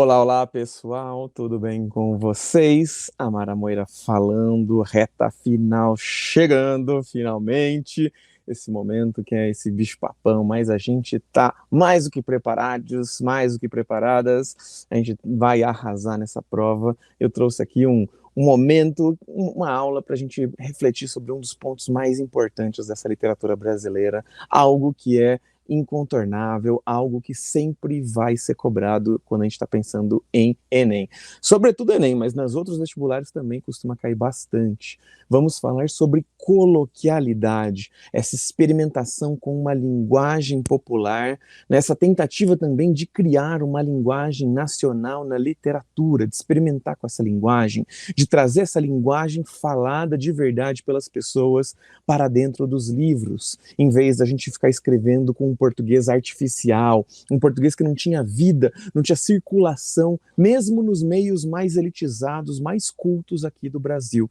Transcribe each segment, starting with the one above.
Olá, olá pessoal, tudo bem com vocês? Amara Moira falando, reta final chegando, finalmente. Esse momento que é esse bicho-papão, mas a gente tá mais do que preparados, mais do que preparadas. A gente vai arrasar nessa prova. Eu trouxe aqui um momento, uma aula para a gente refletir sobre um dos pontos mais importantes dessa literatura brasileira, algo que é incontornável, algo que sempre vai ser cobrado quando a gente está pensando em Enem. Sobretudo Enem, mas nas outros vestibulares também costuma cair bastante. Vamos falar sobre coloquialidade, essa experimentação com uma linguagem popular, nessa tentativa também de criar uma linguagem nacional na literatura, de experimentar com essa linguagem, de trazer essa linguagem falada de verdade pelas pessoas para dentro dos livros, em vez da gente ficar escrevendo com um português artificial, um português que não tinha vida, não tinha circulação, mesmo nos meios mais elitizados, mais cultos aqui do Brasil.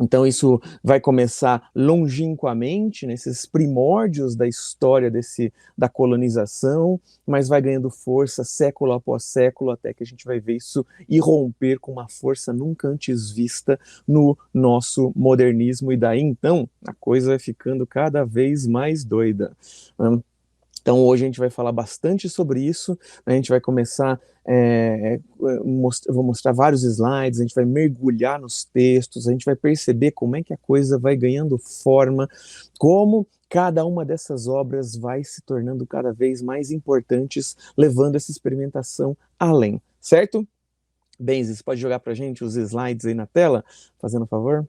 Então isso vai começar longínquamente, nesses primórdios da história da colonização, mas vai ganhando força século após século, até que a gente vai ver isso irromper com uma força nunca antes vista no nosso modernismo, e daí então a coisa vai ficando cada vez mais doida. Então hoje a gente vai falar bastante sobre isso, a gente vai começar, eu vou mostrar vários slides, a gente vai mergulhar nos textos, a gente vai perceber como é que a coisa vai ganhando forma, como cada uma dessas obras vai se tornando cada vez mais importantes, levando essa experimentação além, certo? Benzi, você pode jogar para a gente os slides aí na tela, fazendo um favor?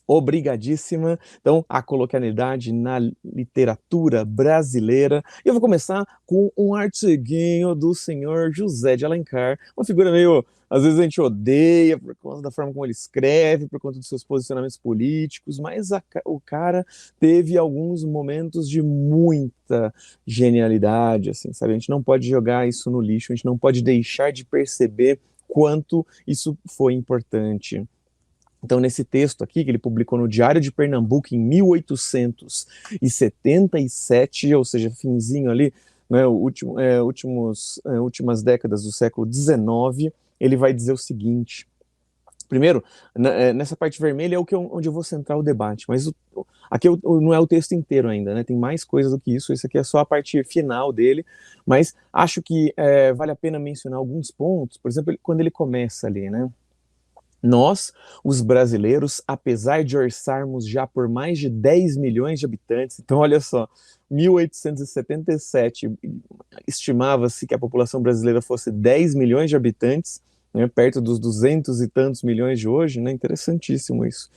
Obrigadíssima. Então, a coloquialidade na literatura brasileira. E eu vou começar com um artiguinho do senhor José de Alencar, uma figura meio, às vezes a gente odeia por conta da forma como ele escreve, por conta dos seus posicionamentos políticos, mas o cara teve alguns momentos de muita genialidade, assim, sabe? A gente não pode jogar isso no lixo, a gente não pode deixar de perceber quanto isso foi importante. Então, nesse texto aqui, que ele publicou no Diário de Pernambuco em 1877, ou seja, finzinho ali, né, últimas décadas do século XIX, ele vai dizer o seguinte. Primeiro, nessa parte vermelha é onde eu vou centrar o debate, mas aqui não é o texto inteiro ainda, né? Tem mais coisa do que isso, esse aqui é só a parte final dele, mas acho que vale a pena mencionar alguns pontos, por exemplo, quando ele começa ali, né? Nós, os brasileiros, apesar de orçarmos já por mais de 10 milhões de habitantes, então olha só, 1877 estimava-se que a população brasileira fosse 10 milhões de habitantes, né, perto dos 200 e tantos milhões de hoje, né, interessantíssimo isso.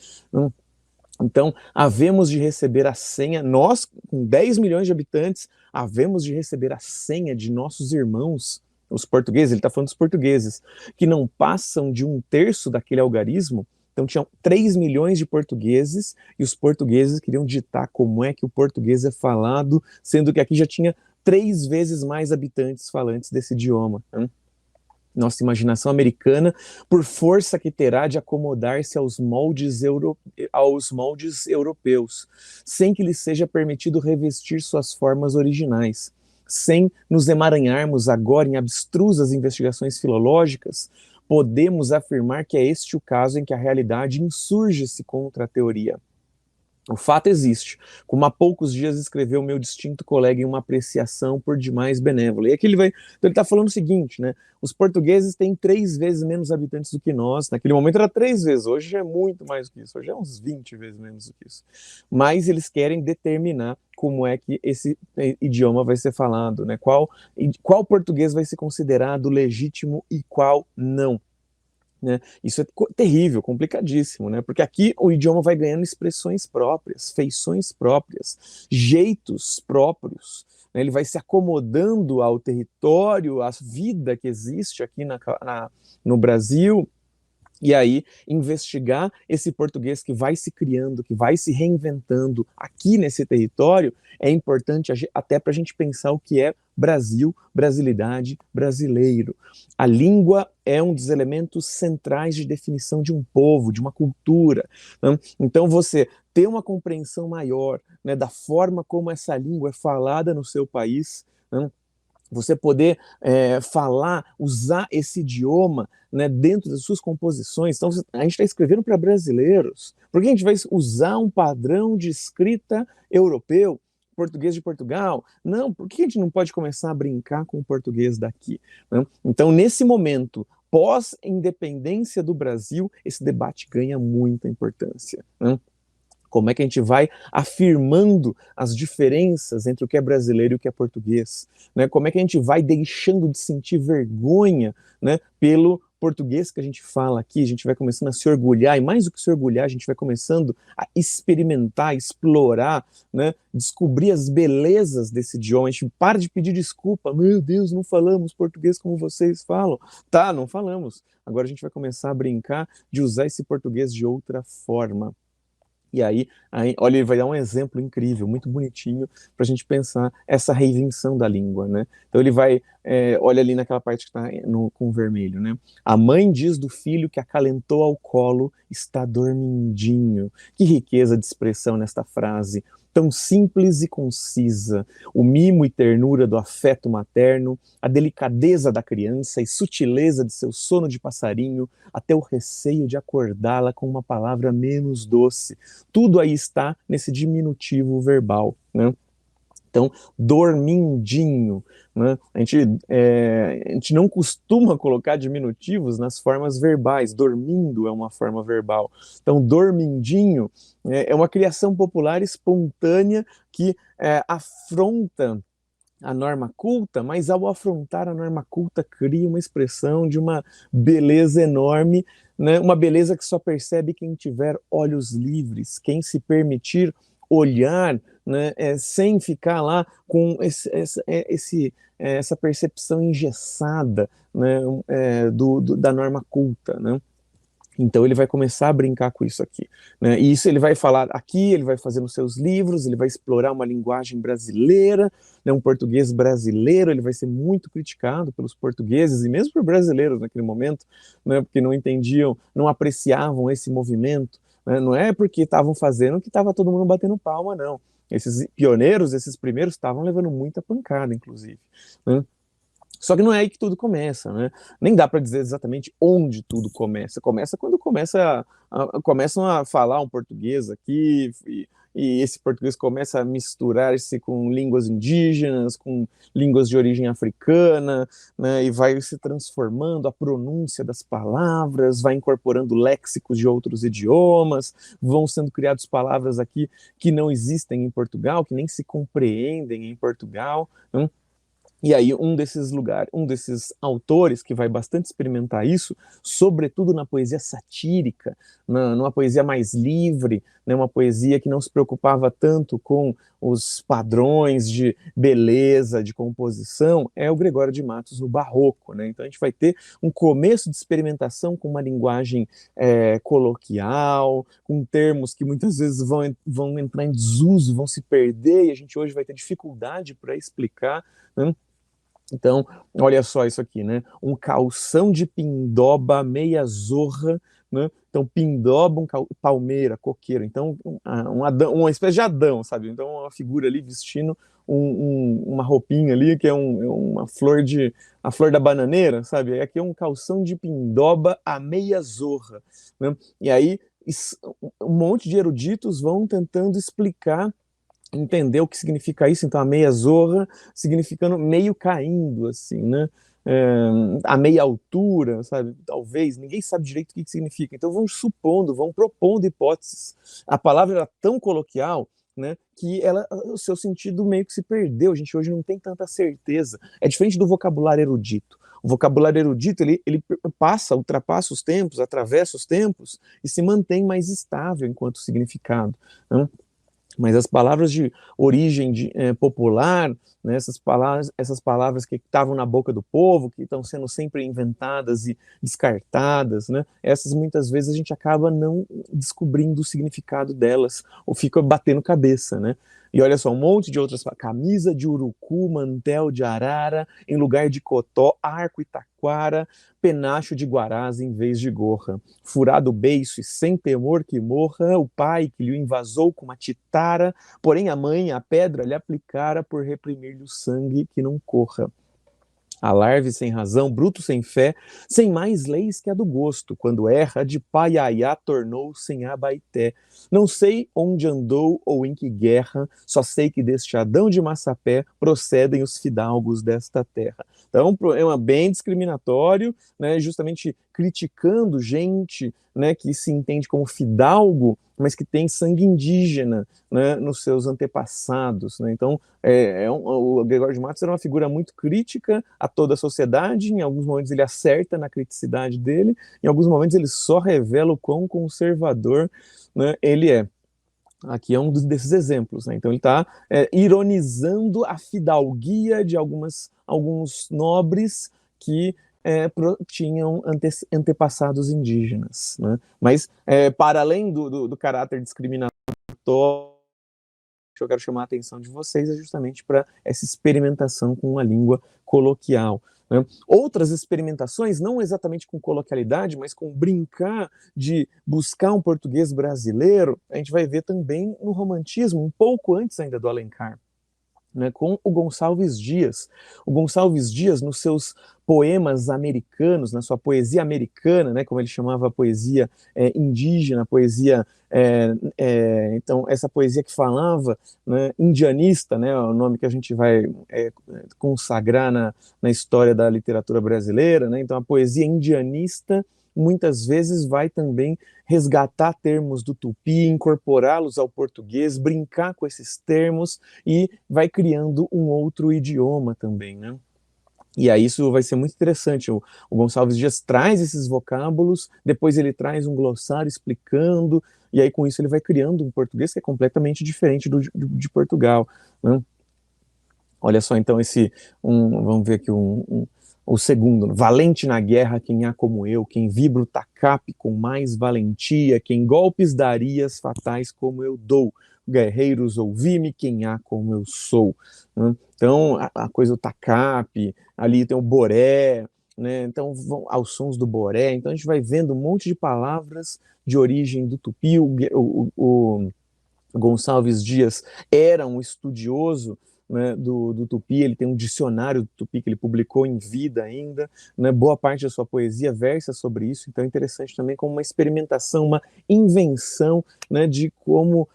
Então, havemos de receber a senha, nós, com 10 milhões de habitantes, havemos de receber a senha de nossos irmãos, os portugueses, ele está falando dos portugueses, que não passam de um terço daquele algarismo. Então, tinham 3 milhões de portugueses, e os portugueses queriam ditar como é que o português é falado, sendo que aqui já tinha 3 vezes mais habitantes falantes desse idioma. Né? Nossa imaginação americana, por força que terá de acomodar-se aos moldes europeus, sem que lhe seja permitido revestir suas formas originais. Sem nos emaranharmos agora em abstrusas investigações filológicas, podemos afirmar que é este o caso em que a realidade insurge-se contra a teoria. O fato existe. Como há poucos dias escreveu meu distinto colega em uma apreciação por demais benévola. E aqui então ele está falando o seguinte, né? Os portugueses têm 3 vezes menos habitantes do que nós. Naquele momento era 3 vezes, hoje já é muito mais do que isso, hoje é uns 20 vezes menos do que isso. Mas eles querem determinar como é que esse idioma vai ser falado, né? Qual português vai ser considerado legítimo e qual não. Né? Isso é terrível, complicadíssimo, né? Porque aqui o idioma vai ganhando expressões próprias, feições próprias, jeitos próprios. Né? Ele vai se acomodando ao território, à vida que existe aqui no Brasil. E aí, investigar esse português que vai se criando, que vai se reinventando aqui nesse território, é importante até para a gente pensar o que é Brasil, brasilidade, brasileiro. A língua é um dos elementos centrais de definição de um povo, de uma cultura. Né? Então, você ter uma compreensão maior, né, da forma como essa língua é falada no seu país, né, você poder falar, usar esse idioma, né, dentro das suas composições. Então, a gente está escrevendo para brasileiros. Por que a gente vai usar um padrão de escrita europeu, português de Portugal? Não, por que a gente não pode começar a brincar com o português daqui? Né? Então, nesse momento, pós-independência do Brasil, esse debate ganha muita importância. Né? Como é que a gente vai afirmando as diferenças entre o que é brasileiro e o que é português? Né? Como é que a gente vai deixando de sentir vergonha, né, pelo português que a gente fala aqui? A gente vai começando a se orgulhar, e mais do que se orgulhar, a gente vai começando a experimentar, explorar, né, descobrir as belezas desse idioma. A gente para de pedir desculpa. Meu Deus, não falamos português como vocês falam. Tá, não falamos. Agora a gente vai começar a brincar de usar esse português de outra forma. E aí, olha, ele vai dar um exemplo incrível, muito bonitinho, para a gente pensar essa reinvenção da língua, né? Então ele vai, olha ali naquela parte que está com vermelho, né? A mãe diz do filho que acalentou ao colo está dormindinho. Que riqueza de expressão nesta frase, tão simples e concisa. O mimo e ternura do afeto materno, a delicadeza da criança e sutileza de seu sono de passarinho, até o receio de acordá-la com uma palavra menos doce. Tudo aí está nesse diminutivo verbal, né? Então, dormindinho, né? A gente não costuma colocar diminutivos nas formas verbais. Dormindo é uma forma verbal. Então, dormindinho é uma criação popular espontânea que afronta a norma culta, mas ao afrontar a norma culta cria uma expressão de uma beleza enorme, né? Uma beleza que só percebe quem tiver olhos livres, quem se permitir olhar, né, sem ficar lá com essa percepção engessada, né, da norma culta, né? Então ele vai começar a brincar com isso aqui, né? E isso ele vai falar aqui, ele vai fazer nos seus livros, ele vai explorar uma linguagem brasileira, né, um português brasileiro. Ele vai ser muito criticado pelos portugueses e mesmo por brasileiros naquele momento, né, porque não entendiam, não apreciavam esse movimento, né? Não é porque estavam fazendo que estava todo mundo batendo palma, não. Esses pioneiros, esses primeiros, estavam levando muita pancada, inclusive, né? Só que não é aí que tudo começa, né? Nem dá para dizer exatamente onde tudo começa. Começa quando começam a falar um português aqui, e esse português começa a misturar-se com línguas indígenas, com línguas de origem africana, né? E vai se transformando a pronúncia das palavras, vai incorporando léxicos de outros idiomas, vão sendo criadas palavras aqui que não existem em Portugal, que nem se compreendem em Portugal, né? E aí um desses autores que vai bastante experimentar isso, sobretudo na poesia satírica, numa poesia mais livre, né, uma poesia que não se preocupava tanto com os padrões de beleza, de composição, é o Gregório de Matos no Barroco, né? Então a gente vai ter um começo de experimentação com uma linguagem coloquial, com termos que muitas vezes vão entrar em desuso, vão se perder, e a gente hoje vai ter dificuldade para explicar, né? Então, olha só isso aqui, né? Um calção de pindoba meia zorra, né? Então, pindoba, palmeira, coqueiro. Então, Adão, uma espécie de Adão, sabe? Então, uma figura ali vestindo uma roupinha ali, que é uma flor a flor da bananeira, sabe? E aqui é um calção de pindoba a meia zorra, né? E aí, um monte de eruditos vão tentando explicar, entender o que significa isso. Então a meia zorra significando meio caindo, assim, né? A meia altura, sabe? Talvez, ninguém sabe direito o que significa. Então vão supondo, vão propondo hipóteses. A palavra era tão coloquial, né, que o seu sentido meio que se perdeu. A gente hoje não tem tanta certeza. É diferente do vocabulário erudito. O vocabulário erudito, ele ultrapassa os tempos, atravessa os tempos e se mantém mais estável enquanto significado, né? Mas as palavras de origem popular, né, essas palavras que estavam na boca do povo, que estão sendo sempre inventadas e descartadas, né, essas muitas vezes a gente acaba não descobrindo o significado delas, ou fica batendo cabeça, né? E olha só, um monte de outras, camisa de urucu, mantel de arara, em lugar de cotó, arco e taquara, penacho de guarás em vez de gorra, furado o beiço e sem temor que morra, o pai que lhe invasou com uma titara, porém a mãe a pedra lhe aplicara por reprimir-lhe o sangue que não corra. Alarve sem razão, bruto sem fé, sem mais leis que a do gosto, quando erra, de Paiaiá tornou sem Abaeté. Não sei onde andou ou em que guerra, só sei que deste Adão de Massapé procedem os fidalgos desta terra. Então, é um poema bem discriminatório, né, justamente criticando gente, né, que se entende como fidalgo, mas que tem sangue indígena, né, nos seus antepassados. Né? Então, o Gregório de Matos era uma figura muito crítica a toda a sociedade, em alguns momentos ele acerta na criticidade dele, em alguns momentos ele só revela o quão conservador, né, ele é. Aqui é um desses exemplos, né? Então ele está ironizando a fidalguia de alguns nobres que tinham antepassados indígenas, né? Mas, para além do caráter discriminatório, que eu quero chamar a atenção de vocês é justamente para essa experimentação com a língua coloquial. Né? Outras experimentações, não exatamente com coloquialidade, mas com brincar de buscar um português brasileiro, a gente vai ver também no romantismo, um pouco antes ainda do Alencar. Né, com o Gonçalves Dias. O Gonçalves Dias, nos seus poemas americanos, na sua poesia americana, né, como ele chamava a poesia indígena, poesia, então, essa poesia que falava, né, indianista, né, o nome que a gente vai consagrar na história da literatura brasileira, né, então a poesia indianista muitas vezes vai também resgatar termos do tupi, incorporá-los ao português, brincar com esses termos e vai criando um outro idioma também, né? E aí isso vai ser muito interessante. O Gonçalves Dias traz esses vocábulos, depois ele traz um glossário explicando, e aí com isso ele vai criando um português que é completamente diferente de Portugal, né? Olha só, então, vamos ver aqui o segundo. Valente na guerra, quem há como eu, quem vibra o tacape com mais valentia, quem golpes darias fatais como eu dou. Guerreiros, ouvi-me, quem há como eu sou. Né? Então, a coisa do tacape, ali tem o boré, né? Então, aos sons do boré. Então, a gente vai vendo um monte de palavras de origem do tupi. O Gonçalves Dias era um estudioso, né, do tupi, ele tem um dicionário do tupi que ele publicou em vida ainda, né, boa parte da sua poesia versa sobre isso, então é interessante também como uma experimentação, uma invenção, né, de como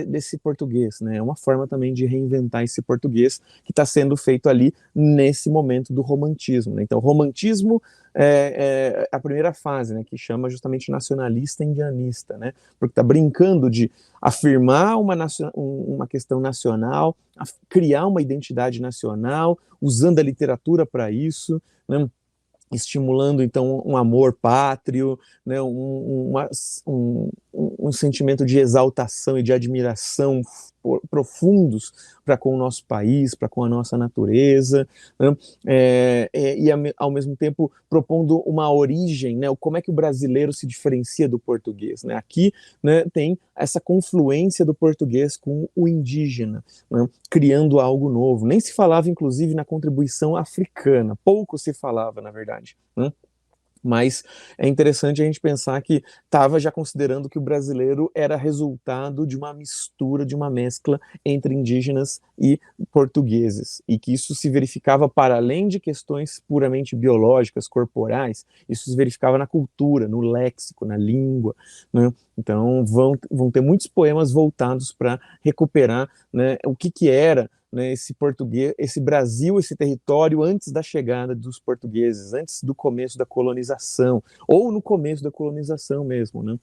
desse português, né, é uma forma também de reinventar esse português que está sendo feito ali nesse momento do romantismo, né? Então o romantismo é a primeira fase, né, que chama justamente nacionalista indianista, né, porque está brincando de afirmar uma questão nacional, criar uma identidade nacional, usando a literatura para isso, né? Estimulando então um amor pátrio, né? Um sentimento de exaltação e de admiração profundos para com o nosso país, para com a nossa natureza, né? E ao mesmo tempo propondo uma origem, né? Como é que o brasileiro se diferencia do português, né? Aqui, né, tem essa confluência do português com o indígena, né, criando algo novo. Nem se falava, inclusive, na contribuição africana, pouco se falava, na verdade, né? Mas é interessante a gente pensar que estava já considerando que o brasileiro era resultado de uma mistura, de uma mescla entre indígenas e portugueses, e que isso se verificava para além de questões puramente biológicas, corporais, isso se verificava na cultura, no léxico, na língua, né? Então vão ter muitos poemas voltados para recuperar, né, o que era, né, esse português, esse Brasil, esse território antes da chegada dos portugueses, antes do começo da colonização, ou no começo da colonização mesmo, né?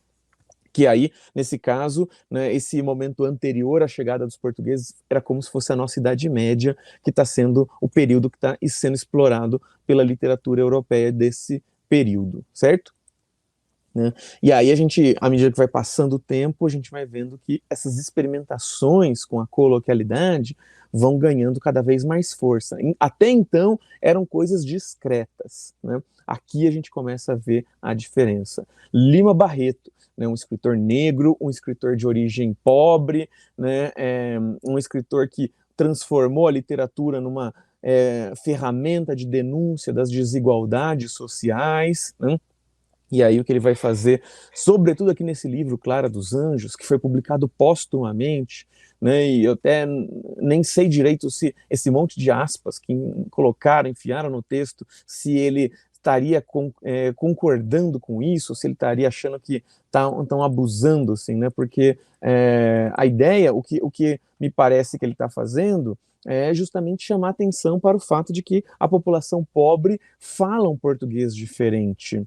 Que aí, nesse caso, né, esse momento anterior à chegada dos portugueses era como se fosse a nossa Idade Média, que está sendo o período que está sendo explorado pela literatura europeia desse período, certo? Né? E aí a gente, à medida que vai passando o tempo, a gente vai vendo que essas experimentações com a coloquialidade vão ganhando cada vez mais força. Até então eram coisas discretas, né? Aqui a gente começa a ver a diferença. Lima Barreto, né, um escritor negro, um escritor de origem pobre, né, um escritor que transformou a literatura numa ferramenta de denúncia das desigualdades sociais, né? E aí o que ele vai fazer, sobretudo aqui nesse livro, Clara dos Anjos, que foi publicado póstumamente, né? E eu até nem sei direito se esse monte de aspas que colocaram, enfiaram no texto, se ele estaria concordando com isso, se ele estaria achando que estão abusando, assim, né? Porque a ideia, o que me parece que ele está fazendo é justamente chamar atenção para o fato de que a população pobre fala um português diferente.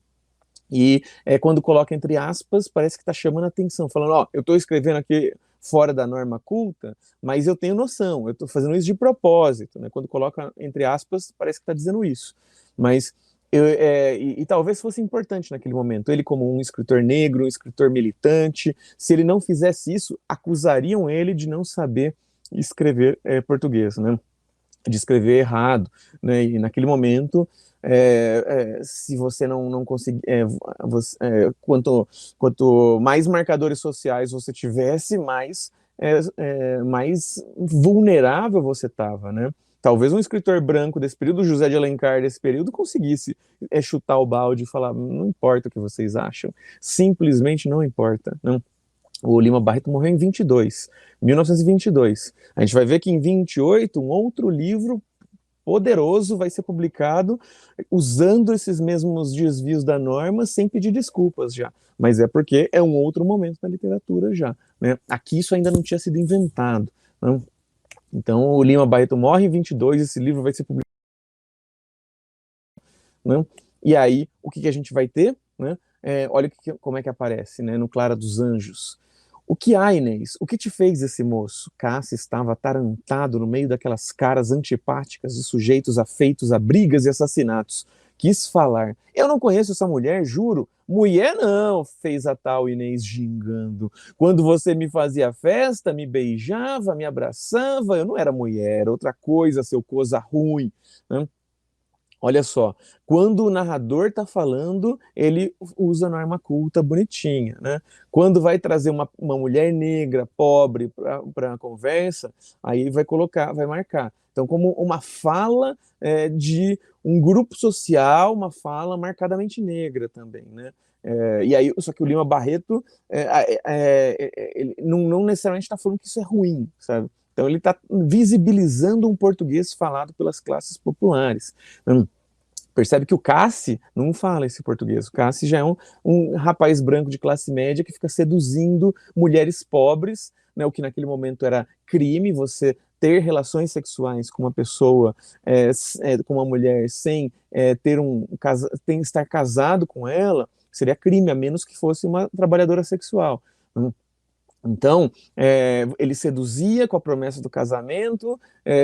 E quando coloca entre aspas, parece que está chamando atenção, falando, ó, eu estou escrevendo aqui fora da norma culta, mas eu tenho noção, eu estou fazendo isso de propósito, né? Quando coloca entre aspas, parece que está dizendo isso. Mas e talvez fosse importante naquele momento. Ele, como um escritor negro, um escritor militante, se ele não fizesse isso, acusariam ele de não saber escrever português, né? De escrever errado, né? E naquele momento, se você não conseguir, quanto mais marcadores sociais você tivesse, mais vulnerável você estava, né? Talvez um escritor branco desse período, José de Alencar desse período, conseguisse chutar o balde e falar, não importa o que vocês acham, simplesmente não importa, não. O Lima Barreto morreu em 1922. A gente vai ver que em 28 um outro livro poderoso vai ser publicado usando esses mesmos desvios da norma sem pedir desculpas já. Mas é porque é um outro momento da literatura já, né? Aqui isso ainda não tinha sido inventado, né? Então o Lima Barreto morre em 22, esse livro vai ser publicado, né? E aí o que a gente vai ter, né? Olha como é que aparece, né, no Clara dos Anjos. O que há, Inês? O que te fez esse moço? Cássio estava atarantado no meio daquelas caras antipáticas de sujeitos afeitos a brigas e assassinatos. Quis falar. Eu não conheço essa mulher, juro. Mulher não, fez a tal Inês gingando. Quando você me fazia festa, me beijava, me abraçava, eu não era mulher, era outra coisa, seu coisa ruim, né? Olha só, quando o narrador está falando, ele usa norma culta bonitinha, né? Quando vai trazer uma mulher negra, pobre, para a conversa, aí vai colocar, vai marcar. Então, como uma fala de um grupo social, uma fala marcadamente negra também, né? E aí, só que o Lima Barreto ele não necessariamente está falando que isso é ruim, sabe? Então ele está visibilizando um português falado pelas classes populares. Percebe que o Cassi não fala esse português. O Cassi já é um rapaz branco de classe média que fica seduzindo mulheres pobres, né, o que naquele momento era crime, você ter relações sexuais com uma pessoa, com uma mulher, sem estar casado com ela, seria crime, a menos que fosse uma trabalhadora sexual. Então, ele seduzia com a promessa do casamento,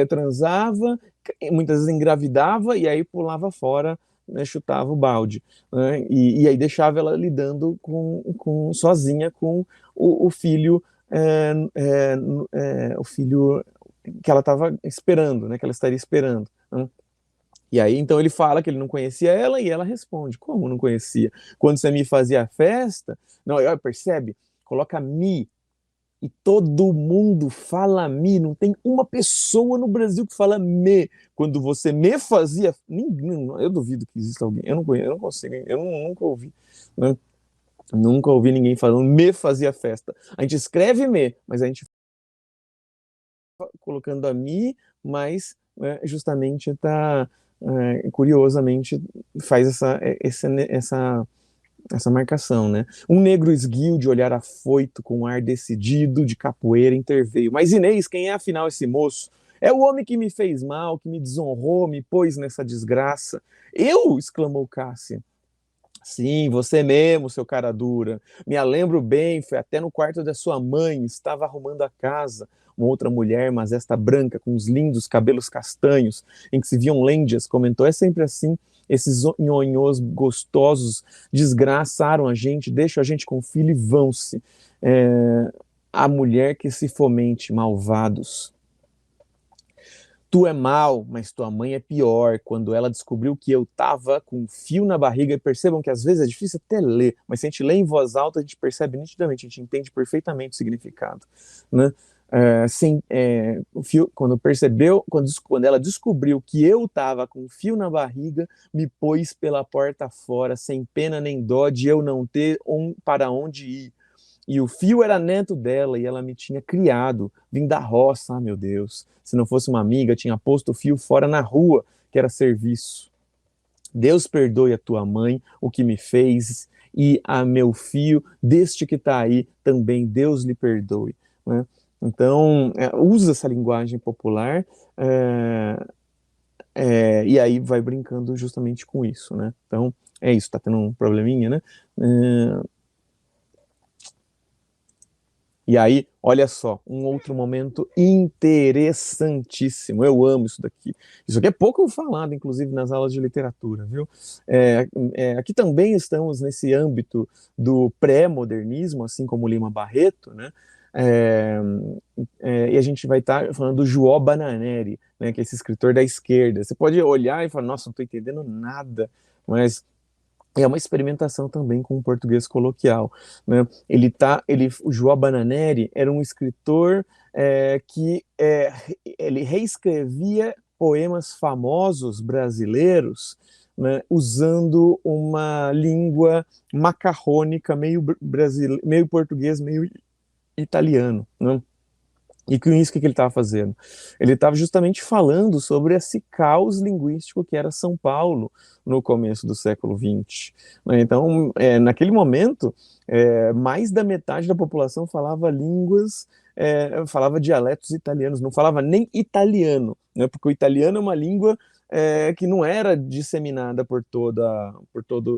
transava, muitas vezes engravidava e aí pulava fora, né, chutava o balde, né, e aí deixava ela lidando sozinha com o filho, o filho que ela estava esperando, né, que ela estaria esperando, né? E aí, então ele fala que ele não conhecia ela e ela responde, como não conhecia? Quando você me fazia festa, não, percebe? Coloca me, e todo mundo fala me, não tem uma pessoa no Brasil que fala me. Quando você me fazia, eu duvido que exista alguém, eu não conheço, eu não consigo, nunca ouvi, né? Nunca ouvi ninguém falando me fazia festa. A gente escreve me, mas a gente colocando a mi, mas justamente está curiosamente faz essa marcação, né? Um negro esguio de olhar afoito, com um ar decidido, de capoeira, interveio. Mas Inês, quem é afinal esse moço? É o homem que me fez mal, que me desonrou, me pôs nessa desgraça. Eu? Exclamou Cássia. Sim, você mesmo, seu cara dura. Me lembro bem, foi até no quarto da sua mãe, estava arrumando a casa. Uma outra mulher, mas esta branca, com os lindos cabelos castanhos, em que se viam lêndias, comentou, é sempre assim, esses nhonhôs gostosos desgraçaram a gente, deixam a gente com filho e vão-se. A mulher que se fomente, malvados. Tu é mal, mas tua mãe é pior. Quando ela descobriu que eu tava com um fio na barriga, e percebam que às vezes é difícil até ler, mas se a gente lê em voz alta, a gente percebe nitidamente, a gente entende perfeitamente o significado, né? Quando ela descobriu que eu tava com um fio na barriga, me pôs pela porta fora, sem pena nem dó de eu não ter para onde ir. e o fio era neto dela, e ela me tinha criado, vim da roça, meu Deus, se não fosse uma amiga, tinha posto o fio fora na rua, que era serviço. Deus perdoe a tua mãe, o que me fez, e a meu fio, deste que está aí, também Deus lhe perdoe. Né? Então, usa essa linguagem popular, e aí vai brincando justamente com isso, né? Então, é isso, tá tendo um probleminha, né? E aí, olha só, um outro momento interessantíssimo. Eu amo isso daqui. Isso aqui é pouco falado, inclusive, nas aulas de literatura, viu? Aqui também estamos nesse âmbito do pré-modernismo, assim como Lima Barreto, né? E a gente vai estar falando do João Bananeri, né, que é esse escritor da esquerda. Você pode olhar e falar, nossa, não estou entendendo nada, mas é uma experimentação também com o português coloquial, né? O João Bananeri era um escritor que ele reescrevia poemas famosos brasileiros, né, usando uma língua macarrônica, meio português, meio italiano, né? E com isso, o que ele estava fazendo? Ele estava justamente falando sobre esse caos linguístico que era São Paulo no começo do século XX. Então, naquele momento, mais da metade da população falava falava dialetos italianos, não falava nem italiano, né, porque o italiano é uma língua que não era disseminada por todo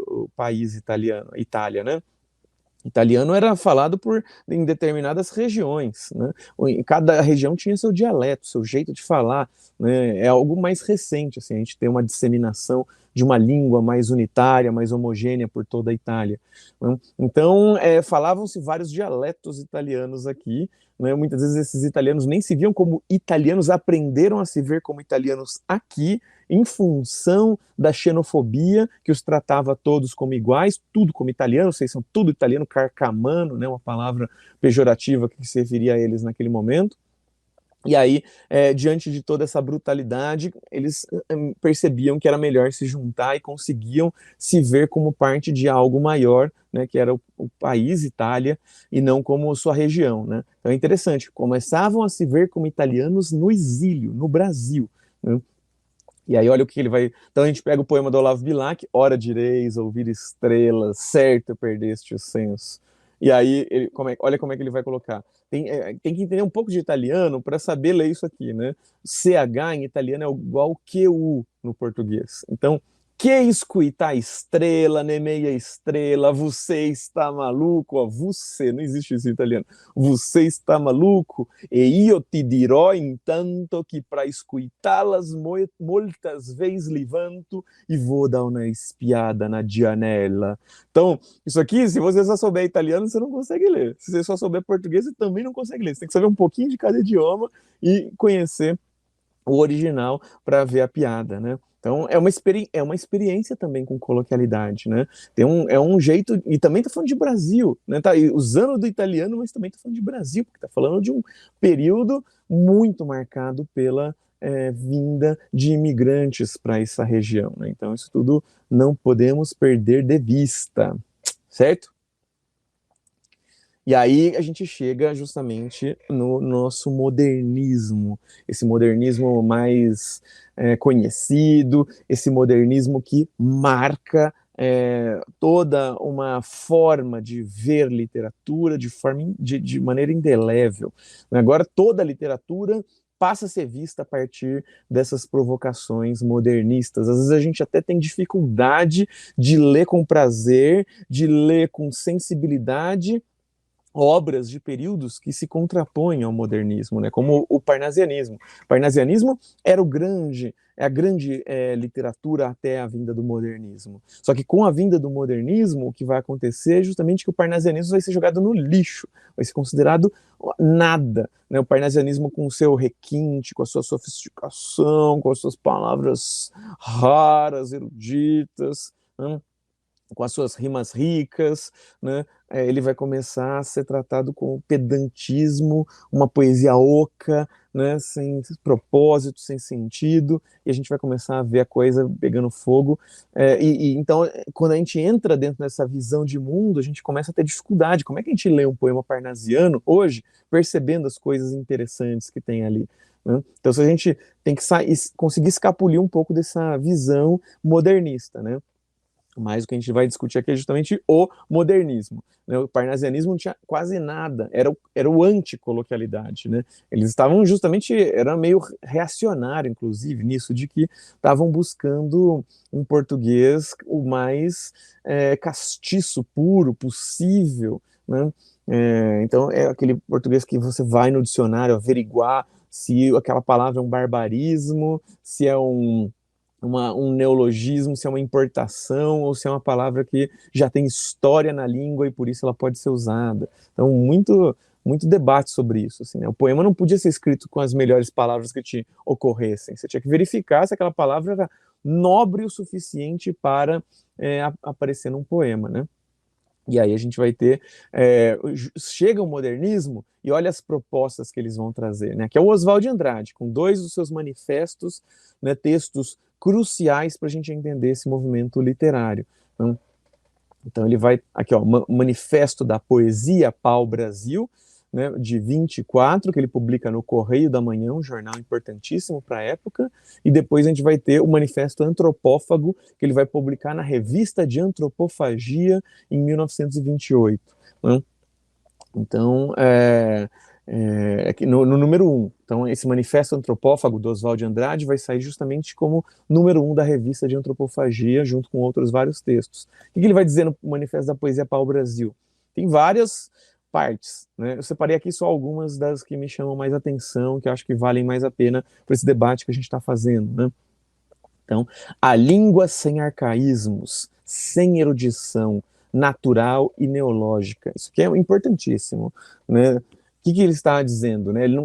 o país italiano, Itália, né? Italiano era falado em determinadas regiões, né? Cada região tinha seu dialeto, seu jeito de falar, né? É algo mais recente, assim, a gente tem uma disseminação de uma língua mais unitária, mais homogênea por toda a Itália, né? Então, falavam-se vários dialetos italianos aqui, né? Muitas vezes esses italianos nem se viam como italianos, aprenderam a se ver como italianos aqui, em função da xenofobia que os tratava todos como iguais, tudo como italiano, vocês são tudo italiano, carcamano, né, uma palavra pejorativa que se referia a eles naquele momento. E aí, diante de toda essa brutalidade, eles percebiam que era melhor se juntar e conseguiam se ver como parte de algo maior, né, que era o país Itália, e não como sua região. Né? Então é interessante, começavam a se ver como italianos no exílio, no Brasil. Né? E aí olha o que ele vai... Então a gente pega o poema do Olavo Bilac, ora direis, ouvir estrelas, certo perdeste o senso. E aí, olha como é que ele vai colocar. Tem que entender um pouco de italiano para saber ler isso aqui, né? CH em italiano é igual QU no português. Então, que escutar estrela, né, meia estrela, você está maluco? Ó, você, não existe isso em italiano. Você está maluco? E io ti dirò intanto que para escuitá-las muitas vezes levanto e vou dar uma espiada na janela. Então, isso aqui, se você só souber italiano, você não consegue ler. Se você só souber português, você também não consegue ler. Você tem que saber um pouquinho de cada idioma e conhecer o original para ver a piada, né? Então, é uma experiência também com coloquialidade, né? É um jeito, e também tá falando de Brasil, né? Tá usando do italiano, mas também tá falando de Brasil, porque tá falando de um período muito marcado pela vinda de imigrantes para essa região, né? Então, isso tudo não podemos perder de vista, certo? E aí a gente chega justamente no nosso modernismo, esse modernismo mais conhecido, esse modernismo que marca toda uma forma de ver literatura de maneira indelével. Agora toda a literatura passa a ser vista a partir dessas provocações modernistas. Às vezes a gente até tem dificuldade de ler com prazer, de ler com sensibilidade, obras de períodos que se contrapõem ao modernismo, né? Como o parnasianismo. O parnasianismo era a grande literatura até a vinda do modernismo. Só que com a vinda do modernismo, o que vai acontecer é justamente que o parnasianismo vai ser jogado no lixo, vai ser considerado nada. Né? O parnasianismo com o seu requinte, com a sua sofisticação, com as suas palavras raras, eruditas, né? com as suas rimas ricas, né? Ele vai começar a ser tratado com pedantismo, uma poesia oca, né? Sem propósito, sem sentido, e a gente vai começar a ver a coisa pegando fogo. Então, quando a gente entra dentro dessa visão de mundo, a gente começa a ter dificuldade. Como é que a gente lê um poema parnasiano hoje, percebendo as coisas interessantes que tem ali? Né? Então, se a gente tem que conseguir escapulir um pouco dessa visão modernista, né? Mas o que a gente vai discutir aqui é justamente o modernismo. Né? O parnasianismo não tinha quase nada, era o anticoloquialidade. Né? Eles estavam justamente, era meio reacionário, inclusive, nisso, de que estavam buscando um português o mais castiço, puro possível. Né? Então, é aquele português que você vai no dicionário averiguar se aquela palavra é um barbarismo, se é um neologismo, se é uma importação ou se é uma palavra que já tem história na língua e por isso ela pode ser usada. Então, muito debate sobre isso. Assim, né? O poema não podia ser escrito com as melhores palavras que te ocorressem. Você tinha que verificar se aquela palavra era nobre o suficiente para aparecer num poema, né? E aí a gente vai ter, chega o modernismo e olha as propostas que eles vão trazer, né? Que é o Oswald de Andrade, com 2 dos seus manifestos, né, textos cruciais para a gente entender esse movimento literário. Então ele vai, aqui ó, Manifesto da Poesia Pau-Brasil, né, de 24, que ele publica no Correio da Manhã, um jornal importantíssimo para a época, e depois a gente vai ter o Manifesto Antropófago, que ele vai publicar na Revista de Antropofagia, em 1928. Né? Então, no número 1. Então, esse Manifesto Antropófago do Oswald de Andrade vai sair justamente como número 1 da Revista de Antropofagia, junto com outros vários textos. O que ele vai dizer no Manifesto da Poesia Pau-Brasil? Tem várias partes, né? Eu separei aqui só algumas das que me chamam mais atenção, que eu acho que valem mais a pena para esse debate que a gente está fazendo, né? Então, a língua sem arcaísmos, sem erudição, natural e neológica. Isso aqui é importantíssimo, né? O que ele está dizendo? Né? Ele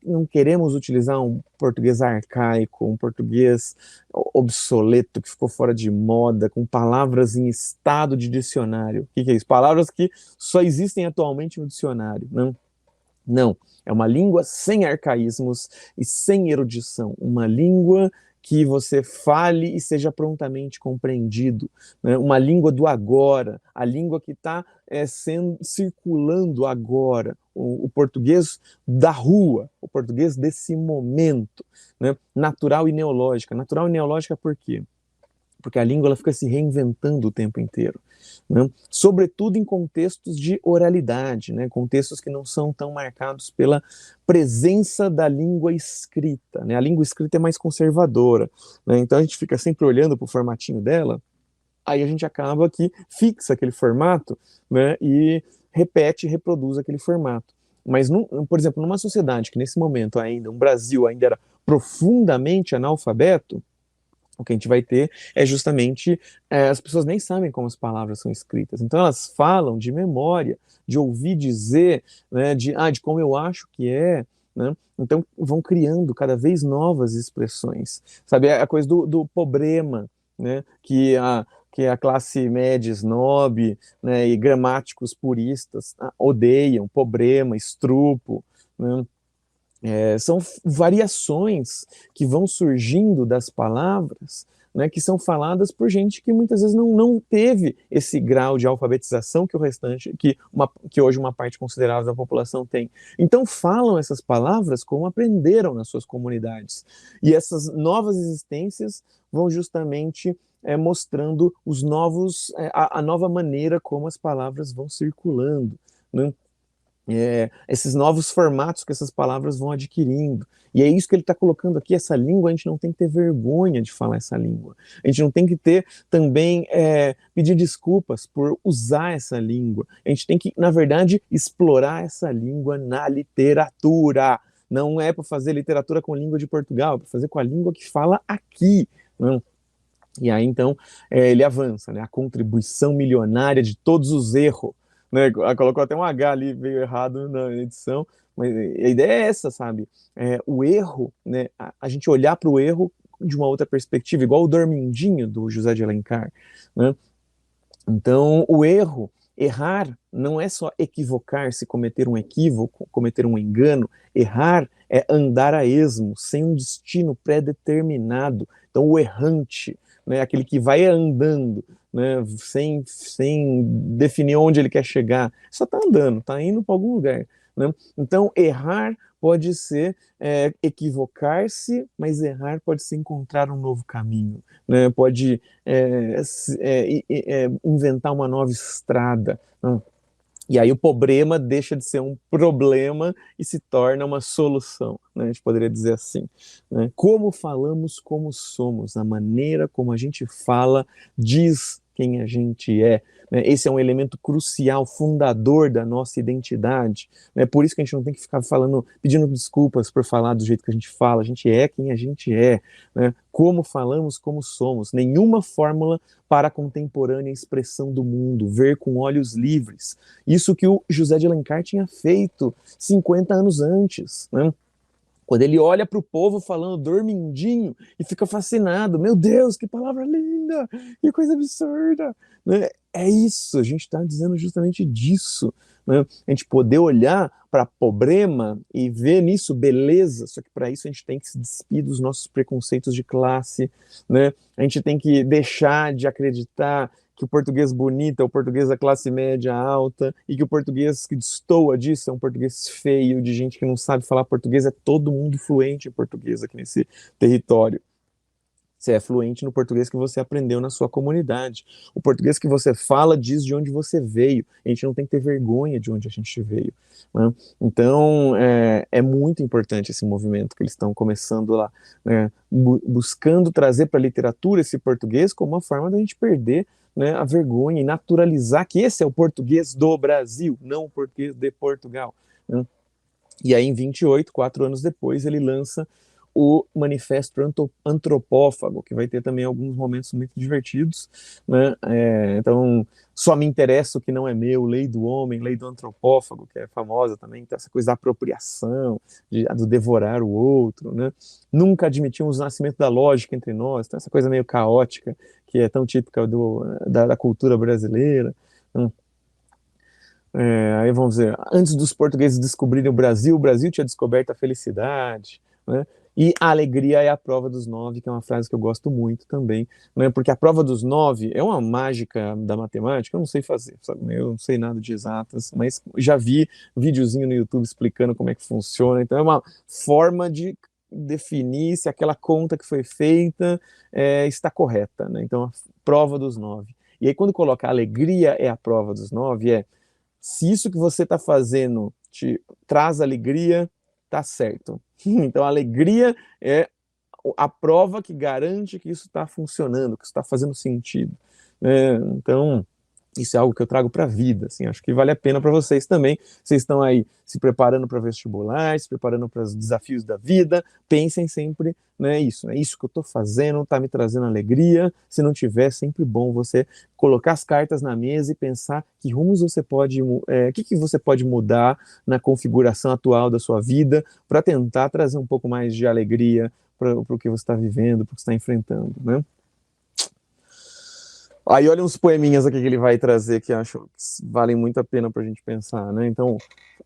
não queremos utilizar um português arcaico, um português obsoleto, que ficou fora de moda, com palavras em estado de dicionário. O que é isso? Palavras que só existem atualmente no dicionário. Não, é uma língua sem arcaísmos e sem erudição, uma língua que você fale e seja prontamente compreendido, né? Uma língua do agora, a língua que está circulando agora, o português da rua, o português desse momento, né? Natural e neológica. Natural e neológica por quê? Porque a língua ela fica se reinventando o tempo inteiro, né? Sobretudo em contextos de oralidade, né? Contextos que não são tão marcados pela presença da língua escrita, né? A língua escrita é mais conservadora, né? Então a gente fica sempre olhando para o formatinho dela, aí a gente acaba que fixa aquele formato, né? E repete e reproduz aquele formato. Mas, por exemplo, numa sociedade que nesse momento ainda, um Brasil ainda era profundamente analfabeto, o que a gente vai ter é justamente as pessoas nem sabem como as palavras são escritas, então elas falam de memória, de ouvir dizer, né, de como eu acho que é, né? Então vão criando cada vez novas expressões, sabe, a coisa do problema, né, que a classe média snob, né, e gramáticos puristas odeiam, problema, estrupo, né? São variações que vão surgindo das palavras, né, que são faladas por gente que muitas vezes não teve esse grau de alfabetização que o restante, que hoje uma parte considerável da população tem. Então falam essas palavras como aprenderam nas suas comunidades. E essas novas existências vão justamente mostrando a nova maneira como as palavras vão circulando, né? Esses novos formatos que essas palavras vão adquirindo. E é isso que ele está colocando aqui, essa língua, a gente não tem que ter vergonha de falar essa língua. A gente não tem que ter também, pedir desculpas por usar essa língua. A gente tem que, na verdade, explorar essa língua na literatura. Não é para fazer literatura com língua de Portugal, é para fazer com a língua que fala aqui. Não. E aí, então, ele avança, né? A contribuição milionária de todos os erros, né? Colocou até um H ali, veio errado na edição, mas a ideia é essa, sabe? O erro, né? A gente olhar para o erro de uma outra perspectiva, igual o Dormindinho do José de Alencar, né? Então, errar não é só equivocar-se, cometer um equívoco, cometer um engano. Errar é andar a esmo, sem um destino pré-determinado. Então, o errante, né, aquele que vai andando, né, sem definir onde ele quer chegar, só está andando, está indo para algum lugar. Né? Então, errar pode ser equivocar-se, mas errar pode ser encontrar um novo caminho, né? Pode inventar uma nova estrada. Não. E aí o problema deixa de ser um problema e se torna uma solução, né? A gente poderia dizer assim. Né? Como falamos, como somos, a maneira como a gente fala diz quem a gente é. Né? Esse é um elemento crucial, fundador da nossa identidade. Né? Por isso que a gente não tem que ficar falando, pedindo desculpas por falar do jeito que a gente fala. A gente é quem a gente é. Né? Como falamos, como somos. Nenhuma fórmula para a contemporânea expressão do mundo, ver com olhos livres. Isso que o José de Alencar tinha feito 50 anos antes, né? Quando ele olha para o povo falando dormindinho e fica fascinado, meu Deus, que palavra linda, que coisa absurda, né? É isso, a gente está dizendo justamente disso, né? A gente poder olhar para problema e ver nisso beleza, só que para isso a gente tem que se despir dos nossos preconceitos de classe, né? A gente tem que deixar de acreditar que o português bonito é o português da classe média alta e que o português que destoa disso é um português feio, de gente que não sabe falar português. É todo mundo fluente em português aqui nesse território. Você é fluente no português que você aprendeu na sua comunidade. O português que você fala diz de onde você veio. A gente não tem que ter vergonha de onde a gente veio. Né? Então, é muito importante esse movimento que eles estão começando lá, né? Buscando trazer para a literatura esse português como uma forma da gente perder, né, a vergonha e naturalizar que esse é o português do Brasil, não o português de Portugal. Né? E aí, em 28, 4 anos depois, ele lança o Manifesto Antropófago, que vai ter também alguns momentos muito divertidos. Né? Então, Só Me Interessa o Que Não É Meu, Lei do Homem, Lei do Antropófago, que é famosa também, então essa coisa da apropriação, do devorar o outro. Né? Nunca admitimos o nascimento da lógica entre nós, então essa coisa meio caótica, que é tão típica da cultura brasileira. Né? Aí vamos dizer, antes dos portugueses descobrirem o Brasil tinha descoberto a felicidade, né? E a alegria é a prova dos 9, que é uma frase que eu gosto muito também, né? Porque a prova dos 9 é uma mágica da matemática, eu não sei fazer, sabe? Eu não sei nada de exatas, mas já vi videozinho no YouTube explicando como é que funciona, então é uma forma de definir se aquela conta que foi feita está correta, né? Então a prova dos 9. E aí quando coloca a alegria é a prova dos 9, se isso que você está fazendo te traz alegria, tá certo. Então, a alegria é a prova que garante que isso está funcionando, que isso está fazendo sentido. Então, isso é algo que eu trago para a vida, assim, acho que vale a pena para vocês também. Vocês estão aí se preparando para vestibular, se preparando para os desafios da vida, pensem sempre, né, isso que eu estou fazendo está me trazendo alegria. Se não tiver, é sempre bom você colocar as cartas na mesa e pensar que rumos você pode, que você pode mudar na configuração atual da sua vida para tentar trazer um pouco mais de alegria para o que você está vivendo, para o que você está enfrentando, né? Aí olha uns poeminhas aqui que ele vai trazer que acho que valem muito a pena para a gente pensar, né? Então,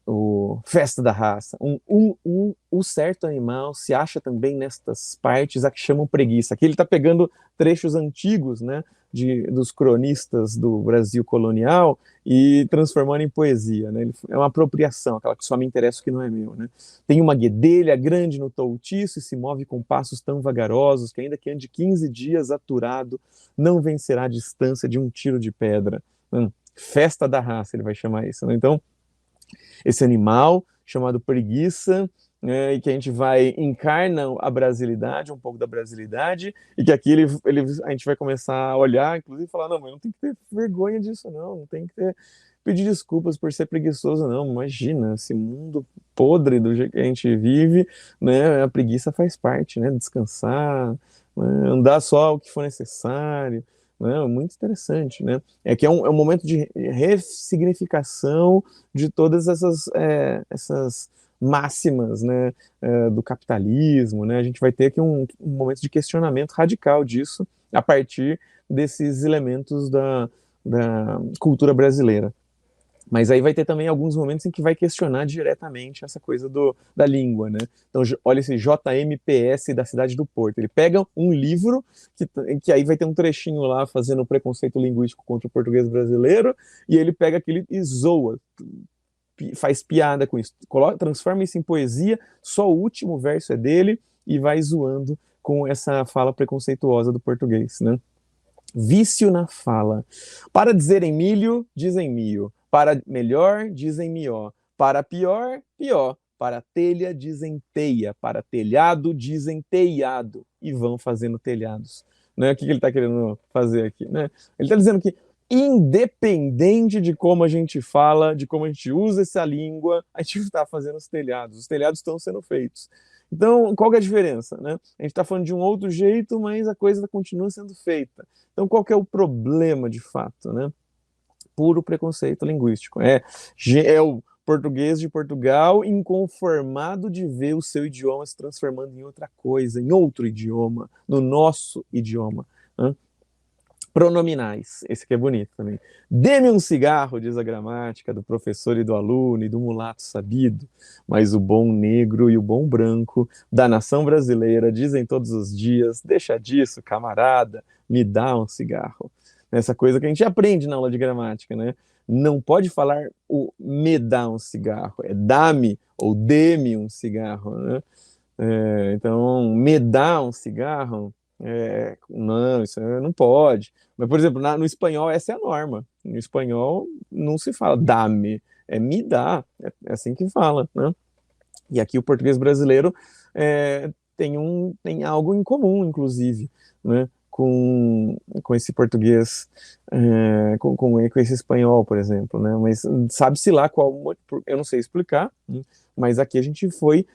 o Festa da Raça. O certo animal se acha também nestas partes a que chamam preguiça. Aqui ele está pegando trechos antigos, né, dos cronistas do Brasil colonial e transformando em poesia, né? É uma apropriação, aquela que só me interessa o que não é meu, né? Tem uma guedelha grande no toutiço e se move com passos tão vagarosos que ainda que ande 15 dias aturado, não vencerá a distância de um tiro de pedra. Festa da raça, ele vai chamar isso, né? Então, esse animal chamado preguiça, né, e que a gente vai encarna a brasilidade, um pouco da brasilidade, e que aqui a gente vai começar a olhar, inclusive falar, não, mas não tem que ter vergonha disso, não tem que pedir desculpas por ser preguiçoso, não. Imagina, esse mundo podre do jeito que a gente vive, né, a preguiça faz parte, né, descansar, né, andar só o que for necessário, né, muito interessante, né, que é um momento de ressignificação de todas essas máximas, né, do capitalismo, né, a gente vai ter aqui um momento de questionamento radical disso, a partir desses elementos da cultura brasileira. Mas aí vai ter também alguns momentos em que vai questionar diretamente essa coisa da língua, né? Então, olha esse JMPS da cidade do Porto. Ele pega um livro, que aí vai ter um trechinho lá fazendo preconceito linguístico contra o português brasileiro, e ele pega aquele e zoa, faz piada com isso, transforma isso em poesia, só o último verso é dele, e vai zoando com essa fala preconceituosa do português, né? Vício na fala. Para dizerem milho, dizem mio. Para melhor, dizem mió. Para pior, pior. Para telha, dizem teia. Para telhado, dizem teiado. E vão fazendo telhados. Né? O que ele está querendo fazer aqui? Né? Ele está dizendo que, independente de como a gente fala, de como a gente usa essa língua, a gente está fazendo os telhados. Os telhados estão sendo feitos. Então, qual que é a diferença? Né? A gente está falando de um outro jeito, mas a coisa continua sendo feita. Então, qual que é o problema, de fato? Né? Puro preconceito linguístico. É o português de Portugal inconformado de ver o seu idioma se transformando em outra coisa, em outro idioma, no nosso idioma. Né? Pronominais, esse aqui é bonito também. Dê-me um cigarro, diz a gramática do professor e do aluno e do mulato sabido, mas o bom negro e o bom branco da nação brasileira dizem todos os dias, deixa disso, camarada, me dá um cigarro. Essa coisa que a gente aprende na aula de gramática, né? Não pode falar o me dá um cigarro, é dá-me ou dê-me um cigarro, né? Então, me dá um cigarro, não, isso não pode. Mas, por exemplo, no espanhol, essa é a norma. No espanhol, não se fala dá-me, é me dá, é assim que fala, né? E aqui o português brasileiro tem algo em comum, inclusive, né? Com esse português, com esse espanhol, por exemplo, né? Mas sabe-se lá qual, eu não sei explicar, né? Mas aqui a gente foi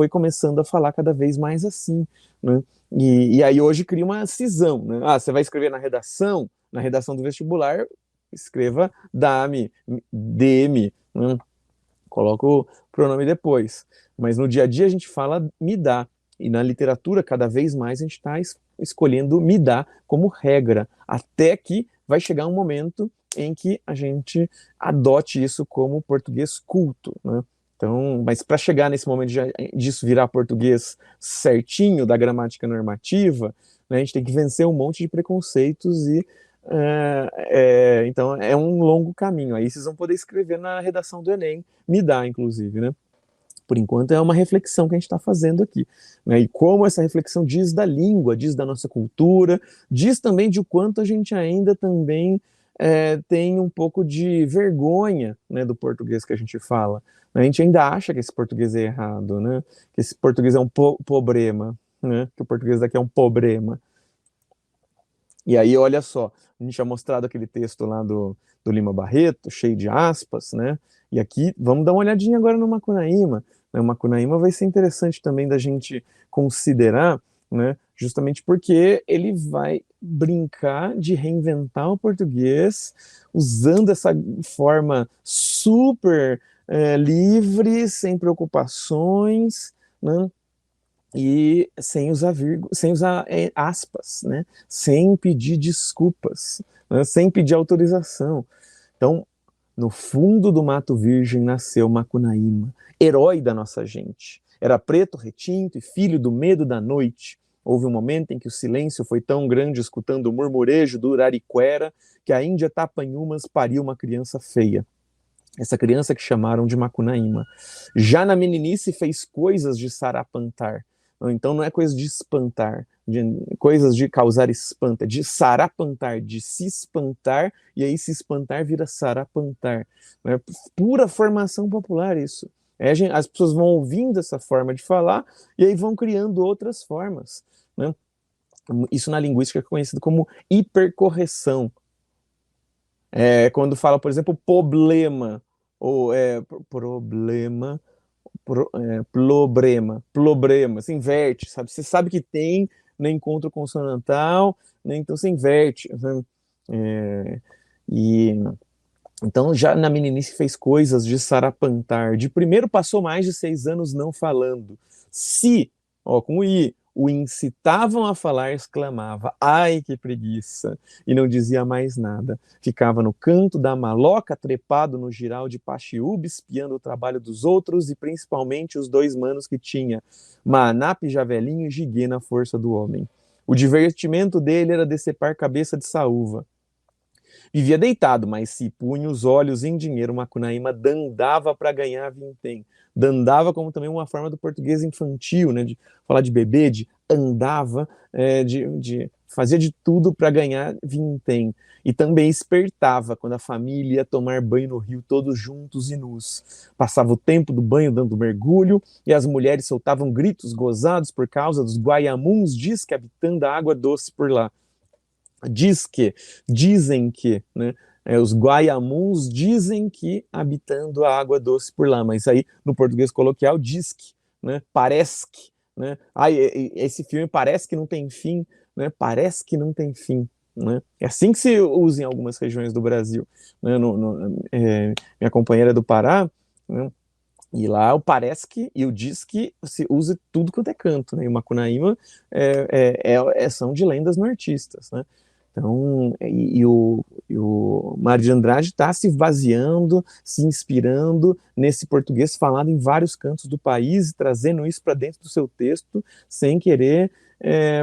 começando a falar cada vez mais assim, né? E aí hoje cria uma cisão, né? Você vai escrever na redação do vestibular, escreva dá-me, dê-me, né? Coloca o pronome depois. Mas no dia a dia a gente fala me dá. E na literatura, cada vez mais a gente está escolhendo me dá como regra, até que vai chegar um momento em que a gente adote isso como português culto, né? Então, mas para chegar nesse momento disso virar português certinho, da gramática normativa, né, a gente tem que vencer um monte de preconceitos e então é um longo caminho. Aí vocês vão poder escrever na redação do Enem, me dá, inclusive, né? Por enquanto é uma reflexão que a gente está fazendo aqui, né? E como essa reflexão diz da língua, diz da nossa cultura, diz também de o quanto a gente ainda também tem um pouco de vergonha, né, do português que a gente fala. A gente ainda acha que esse português é errado, né? Que esse português é um problema, né? Que o português daqui é um problema. E aí, olha só, a gente tinha mostrado aquele texto lá do Lima Barreto, cheio de aspas, né? E aqui, vamos dar uma olhadinha agora no Macunaíma. O Macunaíma vai ser interessante também da gente considerar, né? Justamente porque ele vai brincar de reinventar o português usando essa forma super livre, sem preocupações, né? E sem usar aspas, né? Sem pedir desculpas, né? Sem pedir autorização. Então, no fundo do Mato Virgem nasceu Macunaíma, herói da nossa gente. Era preto, retinto e filho do medo da noite. Houve um momento em que o silêncio foi tão grande, escutando o murmurejo do Urariquera, que a Índia Tapanhumas pariu uma criança feia. Essa criança que chamaram de Macunaíma. Já na meninice fez coisas de sarapantar. Então não é coisa de espantar, coisas de causar espanto, é de sarapantar, de se espantar, e aí se espantar vira sarapantar. É pura formação popular isso. As pessoas vão ouvindo essa forma de falar e aí vão criando outras formas, né? Isso na linguística é conhecido como hipercorreção. Quando fala, por exemplo, problema, ou problema, problema, se inverte, sabe? Você sabe que tem no encontro consonantal, né? Então se inverte. Né? E então já na meninice fez coisas de sarapantar. De primeiro passou mais de 6 anos não falando. Se, com o i, o incitavam a falar, exclamava: ai, que preguiça! E não dizia mais nada. Ficava no canto da maloca, trepado no giral de Paxiúba, espiando o trabalho dos outros e principalmente os dois manos que tinha, Manap, Javelinho e Jiguê na força do homem. O divertimento dele era decepar cabeça de saúva. Vivia deitado, mas se punha os olhos em dinheiro, Macunaíma dandava para ganhar vintém. Dandava como também uma forma do português infantil, né, de falar de bebê, de andava, fazia de tudo para ganhar vintém. E também espertava quando a família ia tomar banho no rio, todos juntos e nus. Passava o tempo do banho dando mergulho, e as mulheres soltavam gritos gozados por causa dos guaiamuns, diz que habitando a água doce por lá. Dizem que, né? Os guaiamuns dizem que habitando a água doce por lá, mas aí no português coloquial diz que, né? Parece que, né? Esse filme parece que não tem fim, né? Parece que não tem fim, né? É assim que se usa em algumas regiões do Brasil, né? Minha companheira é do Pará, né? E lá o parece que e o diz que se usa tudo quanto é canto, né? E o Macunaíma são de lendas nortistas, né? Então, o Mário de Andrade está se vaziando, se inspirando nesse português falado em vários cantos do país e trazendo isso para dentro do seu texto sem querer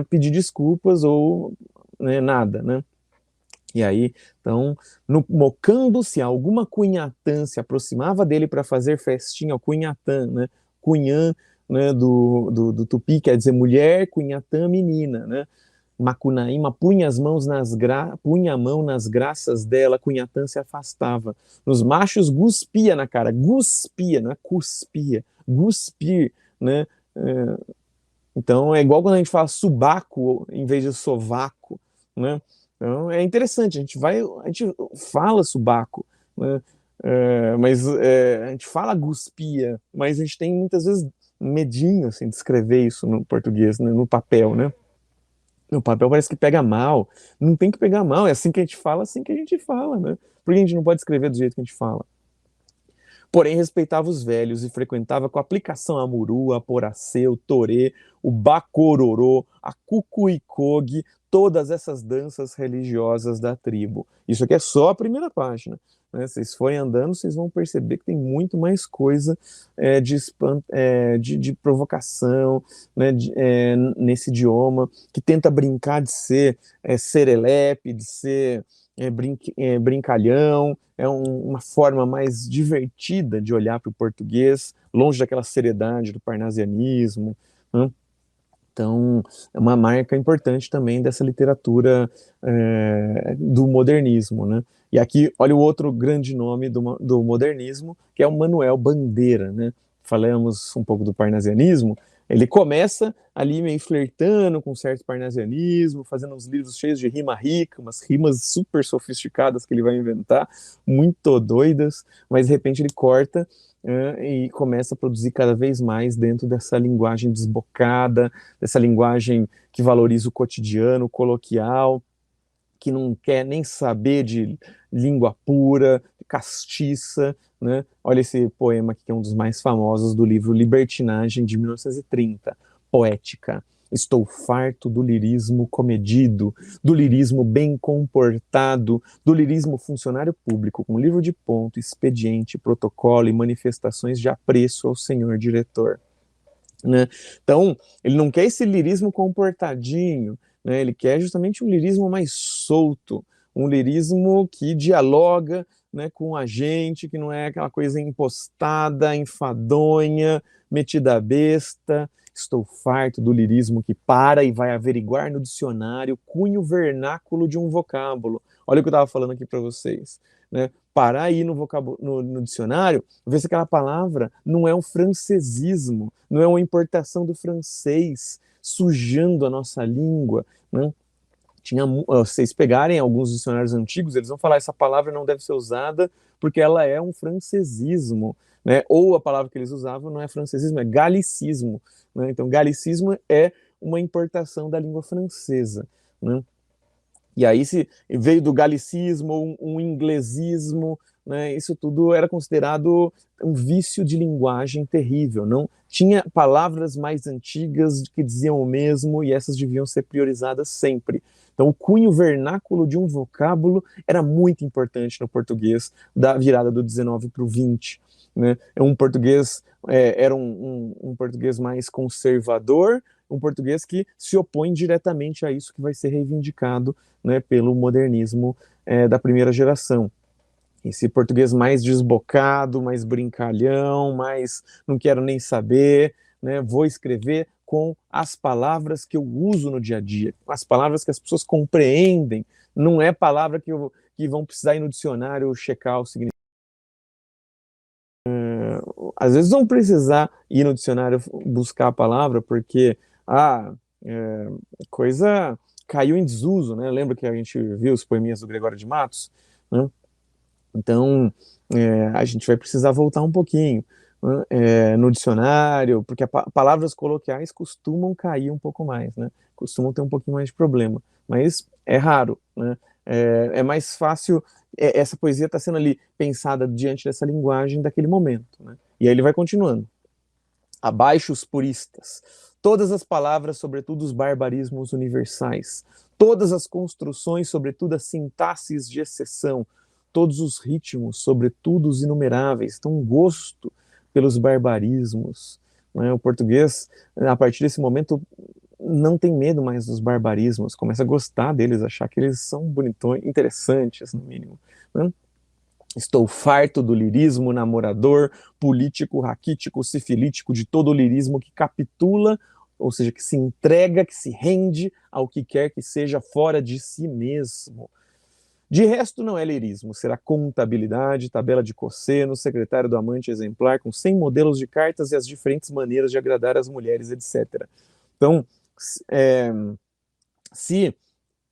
pedir desculpas ou, né, nada, né? E aí, então, no Mocambo, se alguma cunhatã se aproximava dele para fazer festinha, o cunhatã, né? Cunhã, né, do tupi, quer dizer mulher, cunhatã, menina, né? Macunaíma punha punha a mão nas graças dela, Cunhatã se afastava. Nos machos guspia na cara, guspia, não é cuspia, guspir, né? Então é igual quando a gente fala subaco em vez de sovaco, né? Então é interessante, a gente fala subaco, né? Mas a gente fala guspia, mas a gente tem muitas vezes medinho assim, de escrever isso no português, né? No papel, né? No papel parece que pega mal. Não tem que pegar mal, é assim que a gente fala, assim que a gente fala, né? Porque a gente não pode escrever do jeito que a gente fala. Porém, respeitava os velhos e frequentava com aplicação a muru, a poracê, o torê, o bacororô, a cucuicog, todas essas danças religiosas da tribo. Isso aqui é só a primeira página. Né? Vocês forem andando, vocês vão perceber que tem muito mais coisa de provocação, né, nesse idioma, que tenta brincar de ser serelepe, de ser brincalhão, uma forma mais divertida de olhar para o português, longe daquela seriedade do parnasianismo, né? Então, é uma marca importante também dessa literatura do modernismo, né? E aqui, olha o outro grande nome do modernismo, que é o Manuel Bandeira, né? Falamos um pouco do parnasianismo, ele começa ali meio flertando com certo parnasianismo, fazendo uns livros cheios de rima rica, umas rimas super sofisticadas que ele vai inventar, muito doidas, mas de repente ele corta e começa a produzir cada vez mais dentro dessa linguagem desbocada, dessa linguagem que valoriza o cotidiano, o coloquial, que não quer nem saber de língua pura, castiça, né? Olha esse poema aqui, que é um dos mais famosos do livro Libertinagem, de 1930, Poética. Estou farto do lirismo comedido, do lirismo bem comportado, do lirismo funcionário público, com livro de ponto, expediente, protocolo e manifestações de apreço ao senhor diretor. Né? Então, ele não quer esse lirismo comportadinho, né? Ele quer justamente um lirismo mais solto, um lirismo que dialoga, né, com a gente, que não é aquela coisa impostada, enfadonha, metida besta. Estou farto do lirismo que para e vai averiguar no dicionário cunho vernáculo de um vocábulo. Olha o que eu estava falando aqui para vocês, né? Parar aí no dicionário, ver se aquela palavra não é um francesismo, não é uma importação do francês, sujando a nossa língua, né? Vocês pegarem alguns dicionários antigos, eles vão falar essa palavra não deve ser usada porque ela é um francesismo, né? Ou a palavra que eles usavam não é francesismo, é galicismo, né? Então, galicismo é uma importação da língua francesa, né? E aí se veio do galicismo um inglesismo, né, isso tudo era considerado um vício de linguagem terrível. Não tinha palavras mais antigas que diziam o mesmo e essas deviam ser priorizadas sempre. Então, o cunho vernáculo de um vocábulo era muito importante no português da virada do 19 para o 20. Né? Um português era um português mais conservador, um português que se opõe diretamente a isso que vai ser reivindicado, né, pelo modernismo da primeira geração. Esse português mais desbocado, mais brincalhão, mais não quero nem saber, né? Vou escrever com as palavras que eu uso no dia a dia, as palavras que as pessoas compreendem, não é palavra que vão precisar ir no dicionário checar o significado. Às vezes vão precisar ir no dicionário buscar a palavra, porque é, coisa caiu em desuso, né? Lembra que a gente viu os poeminhas do Gregório de Matos? Né? Então, a gente vai precisar voltar um pouquinho, né, no dicionário, porque palavras coloquiais costumam cair um pouco mais, né? Costumam ter um pouquinho mais de problema, mas é raro, né? É mais fácil, essa poesia está sendo ali pensada diante dessa linguagem daquele momento, né? E aí ele vai continuando. Abaixo os puristas, todas as palavras, sobretudo os barbarismos universais, todas as construções, sobretudo as sintaxes de exceção, todos os ritmos, sobretudo os inumeráveis, então um gosto pelos barbarismos. Né? O português, a partir desse momento, não tem medo mais dos barbarismos, começa a gostar deles, achar que eles são bonitões, interessantes, no mínimo. Né? Estou farto do lirismo namorador, político, raquítico, sifilítico, de todo o lirismo que capitula, ou seja, que se entrega, que se rende ao que quer que seja fora de si mesmo. De resto, não é lirismo, será contabilidade, tabela de cosseno, secretário do amante exemplar, com 100 modelos de cartas e as diferentes maneiras de agradar as mulheres, etc. Então, se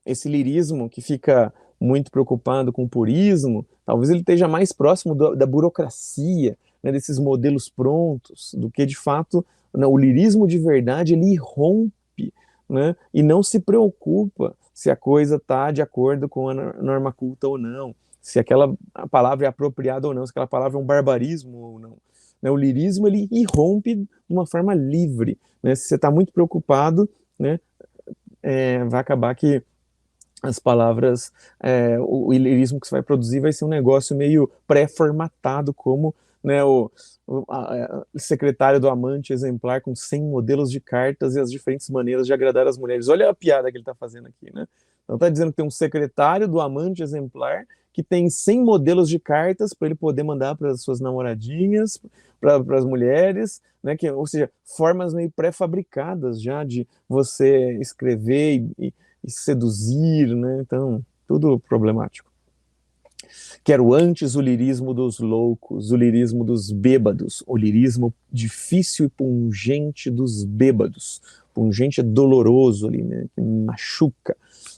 esse lirismo que fica muito preocupado com o purismo, talvez ele esteja mais próximo da burocracia, né, desses modelos prontos, do que de fato, né, o lirismo de verdade, ele irrompe, né, e não se preocupa se a coisa está de acordo com a norma culta ou não, se aquela palavra é apropriada ou não, se aquela palavra é um barbarismo ou não. Né, o lirismo, ele irrompe de uma forma livre. Né, se você está muito preocupado, né, vai acabar que as palavras, o lirismo que você vai produzir vai ser um negócio meio pré-formatado, como, né, o secretário do amante exemplar com 100 modelos de cartas e as diferentes maneiras de agradar as mulheres. Olha a piada que ele está fazendo aqui, né? Então está dizendo que tem um secretário do amante exemplar que tem 100 modelos de cartas para ele poder mandar para as suas namoradinhas, para as mulheres, né? Ou seja, formas meio pré-fabricadas já de você escrever e seduzir, né? Então, tudo problemático. Quero antes o lirismo dos loucos, o lirismo dos bêbados, o lirismo difícil e pungente dos bêbados. Pungente é doloroso ali, né? Que machuca,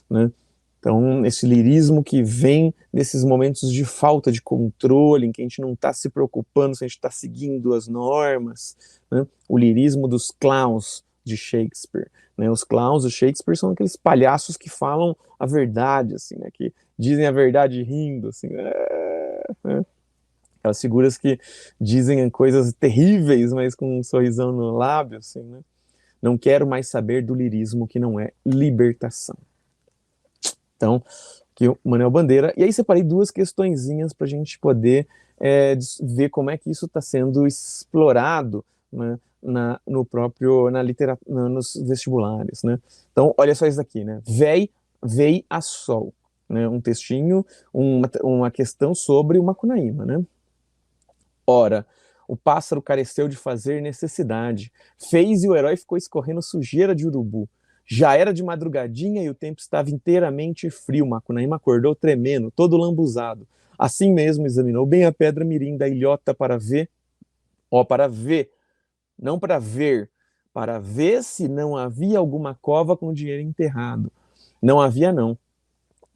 né? Então, esse lirismo que vem nesses momentos de falta de controle, em que a gente não está se preocupando se a gente está seguindo as normas, né? O lirismo dos clowns de Shakespeare. Né? Os clowns do Shakespeare são aqueles palhaços que falam a verdade, assim, né? Que dizem a verdade rindo, assim, né? Aquelas figuras que dizem coisas terríveis, mas com um sorrisão no lábio, assim, né? Não quero mais saber do lirismo que não é libertação. Então, aqui o Manuel Bandeira. E aí separei duas questõezinhas para a gente poder ver como é que isso está sendo explorado, né, no próprio, na literatura, nos vestibulares, né? Então, olha só isso aqui, né? Vei a sol, né? Um textinho, uma questão sobre o Macunaíma, né? Ora, o pássaro careceu de fazer necessidade, fez e o herói ficou escorrendo sujeira de urubu. Já era de madrugadinha e o tempo estava inteiramente frio. Macunaíma acordou tremendo, todo lambuzado. Assim mesmo examinou bem a pedra mirim da ilhota para ver, para ver, não para ver se não havia alguma cova com dinheiro enterrado. Não havia, não.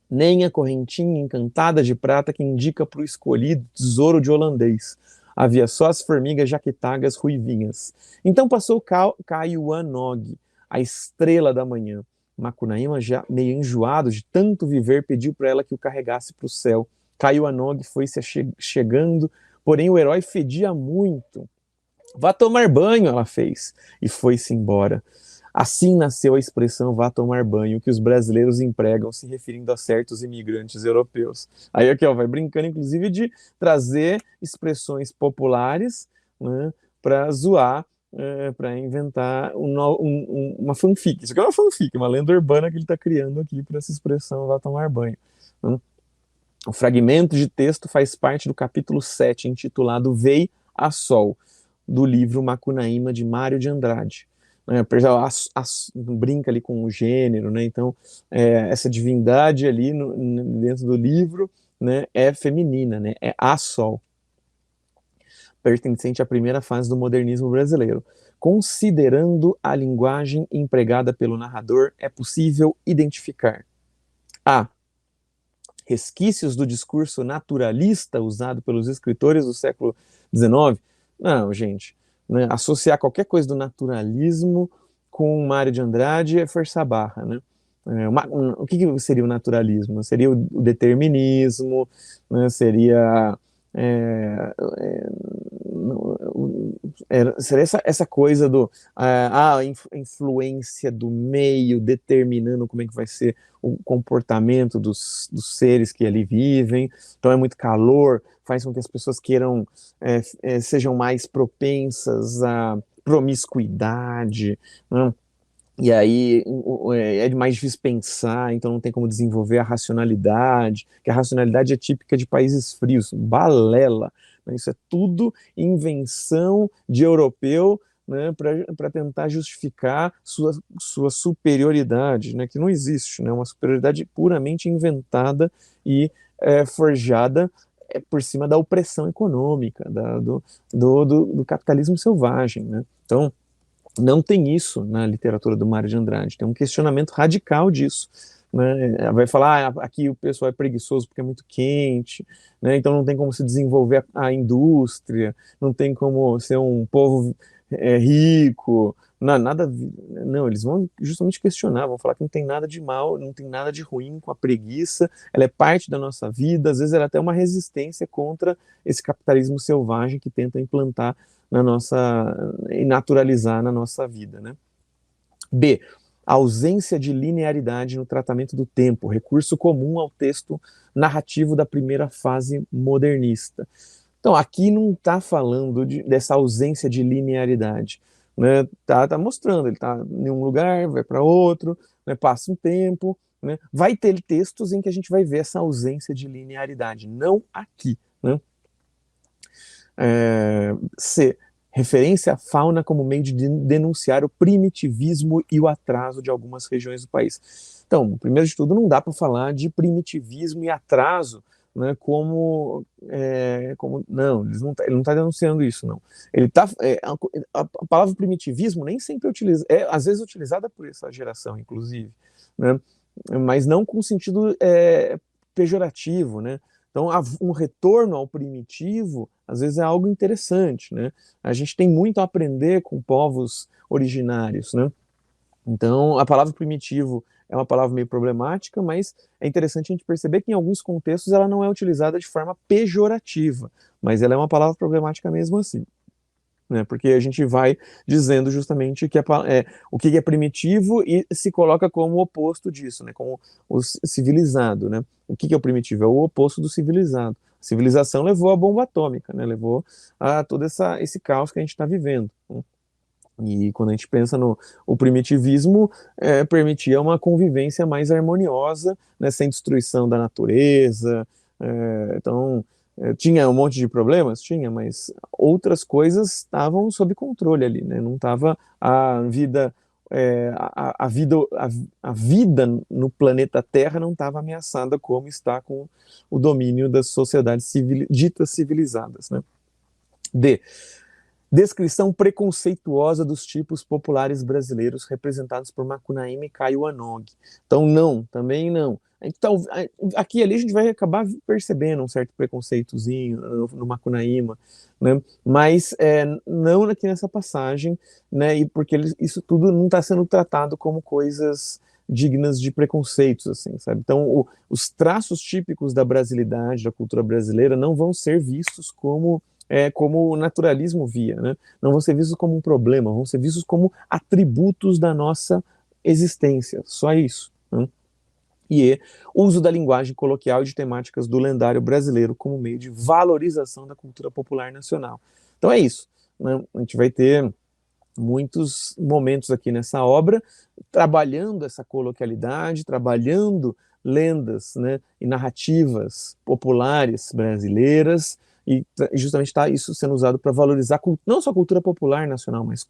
Nem a correntinha encantada de prata que indica para o escolhido tesouro de holandês. Havia só as formigas jaquetagas ruivinhas. Então passou Kaiuanog, a estrela da manhã. Macunaíma, já meio enjoado de tanto viver, pediu para ela que o carregasse para o céu. Caio Anog foi se chegando, porém o herói fedia muito. Vá tomar banho, ela fez, e foi-se embora. Assim nasceu a expressão vá tomar banho, que os brasileiros empregam se referindo a certos imigrantes europeus. Aí aqui, ó, vai brincando, inclusive, de trazer expressões populares, né, para zoar, para inventar uma fanfic. Isso aqui é uma fanfic, uma lenda urbana que ele está criando aqui para essa expressão vá tomar banho. Né? O fragmento de texto faz parte do capítulo 7, intitulado Vei a Sol, do livro Macunaíma, de Mário de Andrade. Brinca ali com o gênero, né? Então, essa divindade ali dentro do livro, né, é feminina, né? É a Sol, pertencente à primeira fase do modernismo brasileiro. Considerando a linguagem empregada pelo narrador, é possível identificar a resquícios do discurso naturalista usado pelos escritores do século XIX. Não, gente, né, associar qualquer coisa do naturalismo com Mário de Andrade é forçar a barra, né? O que seria o naturalismo? Seria o determinismo, né? Seria seria essa coisa a influência do meio determinando como é que vai ser o comportamento dos seres que ali vivem. Então é muito calor, faz com que as pessoas queiram, sejam mais propensas à promiscuidade, né? E aí é mais difícil pensar, então não tem como desenvolver a racionalidade, que a racionalidade é típica de países frios, balela. Né? Isso é tudo invenção de europeu, né, para tentar justificar sua superioridade, né, que não existe, né, uma superioridade puramente inventada e forjada por cima da opressão econômica, do capitalismo selvagem. Né? Então, não tem isso na literatura do Mário de Andrade, tem um questionamento radical disso. Né? Vai falar, aqui o pessoal é preguiçoso porque é muito quente, né? Então não tem como se desenvolver a indústria, não tem como ser um povo rico, não, eles vão justamente questionar, vão falar que não tem nada de mal, não tem nada de ruim com a preguiça, ela é parte da nossa vida, às vezes ela é até uma resistência contra esse capitalismo selvagem que tenta implantar e naturalizar na nossa vida, né? B. A ausência de linearidade no tratamento do tempo, recurso comum ao texto narrativo da primeira fase modernista. Então, aqui não está falando dessa ausência de linearidade, né? Tá mostrando, ele está em um lugar, vai para outro, né? Passa um tempo, né? Vai ter textos em que a gente vai ver essa ausência de linearidade, não aqui, né? C. Referência à fauna como meio de denunciar o primitivismo e o atraso de algumas regiões do país. Então, primeiro de tudo, não dá para falar de primitivismo e atraso, né, não, ele não está denunciando isso, não. Ele tá, a palavra primitivismo nem sempre às vezes utilizada por essa geração, inclusive, né, mas não com sentido pejorativo, né? Então, um retorno ao primitivo, às vezes, é algo interessante, né? A gente tem muito a aprender com povos originários, né? Então, a palavra primitivo é uma palavra meio problemática, mas é interessante a gente perceber que em alguns contextos ela não é utilizada de forma pejorativa, mas ela é uma palavra problemática mesmo assim. Né, porque a gente vai dizendo justamente que o que é primitivo e se coloca como o oposto disso, né, como o civilizado. Né? O que é o primitivo? É o oposto do civilizado. A civilização levou à bomba atômica, né, levou a todo esse caos que a gente está vivendo. Né? E quando a gente pensa o primitivismo, permitia uma convivência mais harmoniosa, né, sem destruição da natureza. Então, tinha um monte de problemas? Tinha, mas outras coisas estavam sob controle ali, né? Não estava a vida, a vida no planeta Terra não estava ameaçada como está com o domínio das sociedades ditas civilizadas, né? D. Descrição preconceituosa dos tipos populares brasileiros representados por Macunaíma e Caio Anog. Então, não, também não. Então, aqui e ali a gente vai acabar percebendo um certo preconceitozinho no Macunaíma, né? Mas não aqui nessa passagem, né? E porque isso tudo não está sendo tratado como coisas dignas de preconceitos, assim, sabe? Então, os traços típicos da brasilidade, da cultura brasileira, não vão ser vistos como o naturalismo via, né? Não vão ser vistos como um problema, vão ser vistos como atributos da nossa existência, só isso, né? E uso da linguagem coloquial e de temáticas do lendário brasileiro como meio de valorização da cultura popular nacional. Então é isso, né? A gente vai ter muitos momentos aqui nessa obra trabalhando essa coloquialidade, trabalhando lendas, né, e narrativas populares brasileiras, e justamente está isso sendo usado para valorizar não só a cultura popular nacional, mas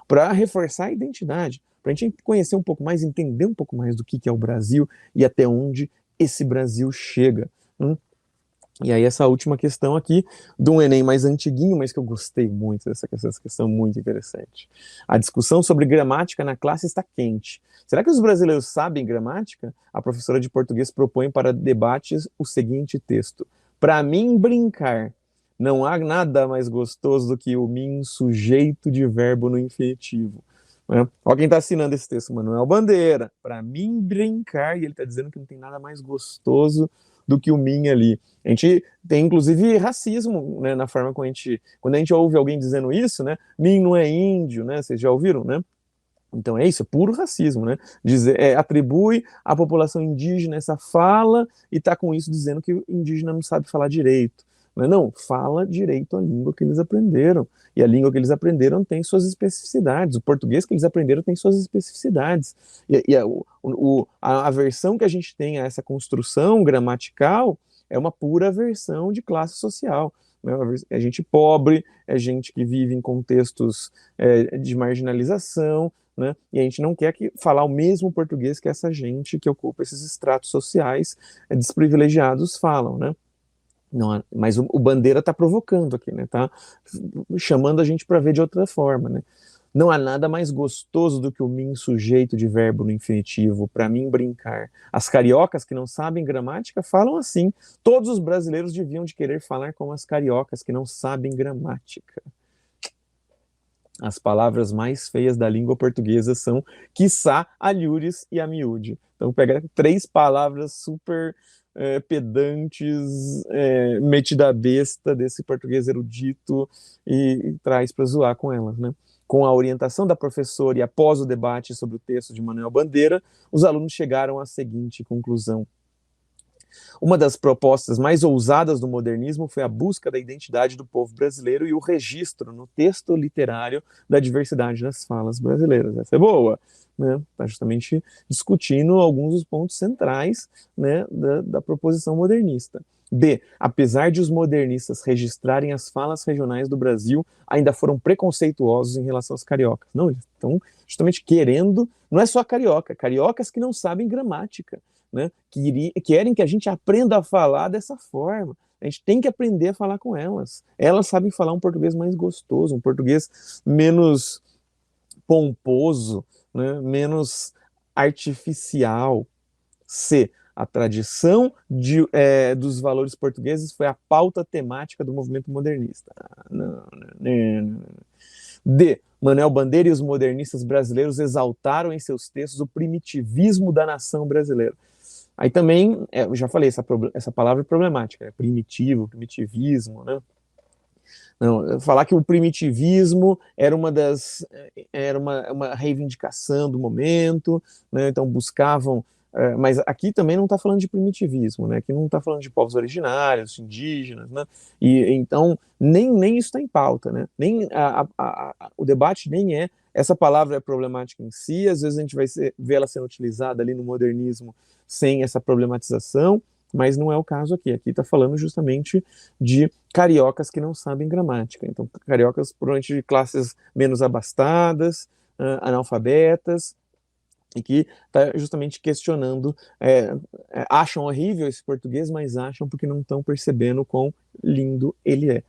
para reforçar a identidade, para a gente conhecer um pouco mais, entender um pouco mais do que é o Brasil e até onde esse Brasil chega. E aí essa última questão aqui, de um Enem mais antiguinho, mas que eu gostei muito dessa questão, essa questão muito interessante. A discussão sobre gramática na classe está quente. Será que os brasileiros sabem gramática? A professora de português propõe para debates o seguinte texto. Para mim, brincar. Não há nada mais gostoso do que o mim sujeito de verbo no infinitivo. Olha quem está assinando esse texto, Manuel Bandeira. Para mim, brincar. E ele está dizendo que não tem nada mais gostoso do que o mim ali. A gente tem, inclusive, racismo, né, na forma como quando a gente ouve alguém dizendo isso, né, mim não é índio, né, vocês já ouviram, né? Então é isso, é puro racismo, né? Atribui à população indígena essa fala e está com isso dizendo que o indígena não sabe falar direito. Não, fala direito a língua que eles aprenderam. E a língua que eles aprenderam tem suas especificidades. O português que eles aprenderam tem suas especificidades. A versão que a gente tem a essa construção gramatical é uma pura versão de classe social. É gente pobre, é gente que vive em contextos de marginalização, né? E a gente não quer falar o mesmo português que essa gente que ocupa esses estratos sociais desprivilegiados falam, né? Não, mas o Bandeira está provocando aqui, né? Tá chamando a gente para ver de outra forma, né? Não há nada mais gostoso do que o mim sujeito de verbo no infinitivo, para mim brincar. As cariocas que não sabem gramática falam assim. Todos os brasileiros deviam de querer falar como as cariocas que não sabem gramática. As palavras mais feias da língua portuguesa são quiçá, alhures e amiúde. Então pega 3 palavras super pedantes, metida besta desse português erudito e traz para zoar com elas, né? Com a orientação da professora e após o debate sobre o texto de Manuel Bandeira, os alunos chegaram à seguinte conclusão. Uma das propostas mais ousadas do modernismo foi a busca da identidade do povo brasileiro e o registro no texto literário da diversidade das falas brasileiras. Essa é boa, né? Está justamente discutindo alguns dos pontos centrais, né, da proposição modernista. B. Apesar de os modernistas registrarem as falas regionais do Brasil, ainda foram preconceituosos em relação aos cariocas. Não, eles estão justamente querendo, não é só cariocas que não sabem gramática, né, querem que a gente aprenda a falar dessa forma. A gente tem que aprender a falar com elas. Elas sabem falar um português mais gostoso, um português menos pomposo, né, menos artificial. C. A tradição dos valores portugueses foi a pauta temática do movimento modernista. Não. D. Manuel Bandeira e os modernistas brasileiros exaltaram em seus textos o primitivismo da nação brasileira. Aí também, eu já falei, essa palavra é problemática, né? Primitivismo, né? Não, falar que o primitivismo era uma reivindicação do momento, né? Então buscavam, mas aqui também não está falando de primitivismo, né? Aqui não está falando de povos originários, indígenas, né? E então nem isso está em pauta, né? Nem o debate nem essa palavra é problemática em si, às vezes a gente vai ver ela sendo utilizada ali no modernismo sem essa problematização, mas não é o caso aqui. Aqui está falando justamente de cariocas que não sabem gramática. Então, cariocas provavelmente de classes menos abastadas, analfabetas, e que está justamente questionando, acham horrível esse português, mas acham porque não estão percebendo quão lindo ele é.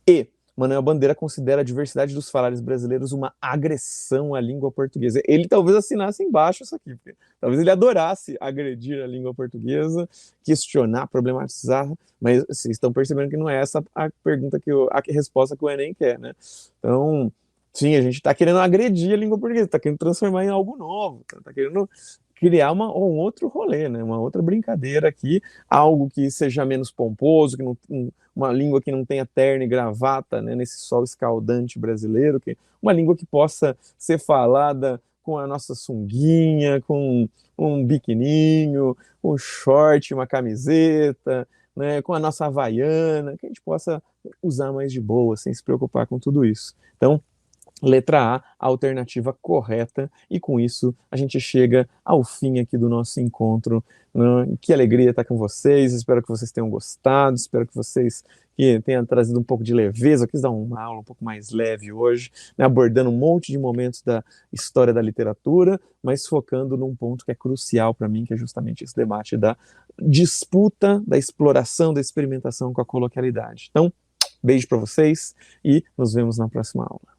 E Manuel Bandeira considera a diversidade dos falares brasileiros uma agressão à língua portuguesa. Ele talvez assinasse embaixo isso aqui, porque talvez ele adorasse agredir a língua portuguesa, questionar, problematizar, mas vocês estão percebendo que não é essa a pergunta a resposta que o Enem quer, né? Então, sim, a gente está querendo agredir a língua portuguesa, está querendo transformar em algo novo, está querendo criar um outro rolê, né? Uma outra brincadeira aqui, algo que seja menos pomposo, que não, uma língua que não tenha terno e gravata, né, nesse sol escaldante brasileiro, uma língua que possa ser falada com a nossa sunguinha, com um biquininho, um short, uma camiseta, né, com a nossa havaiana, que a gente possa usar mais de boa, sem se preocupar com tudo isso. Então, letra A, a alternativa correta, e com isso a gente chega ao fim aqui do nosso encontro. Que alegria estar com vocês, espero que vocês tenham gostado, espero que vocês tenham trazido um pouco de leveza. Eu quis dar uma aula um pouco mais leve hoje, né, abordando um monte de momentos da história da literatura, mas focando num ponto que é crucial para mim, que é justamente esse debate da disputa, da exploração, da experimentação com a coloquialidade. Então, beijo para vocês e nos vemos na próxima aula.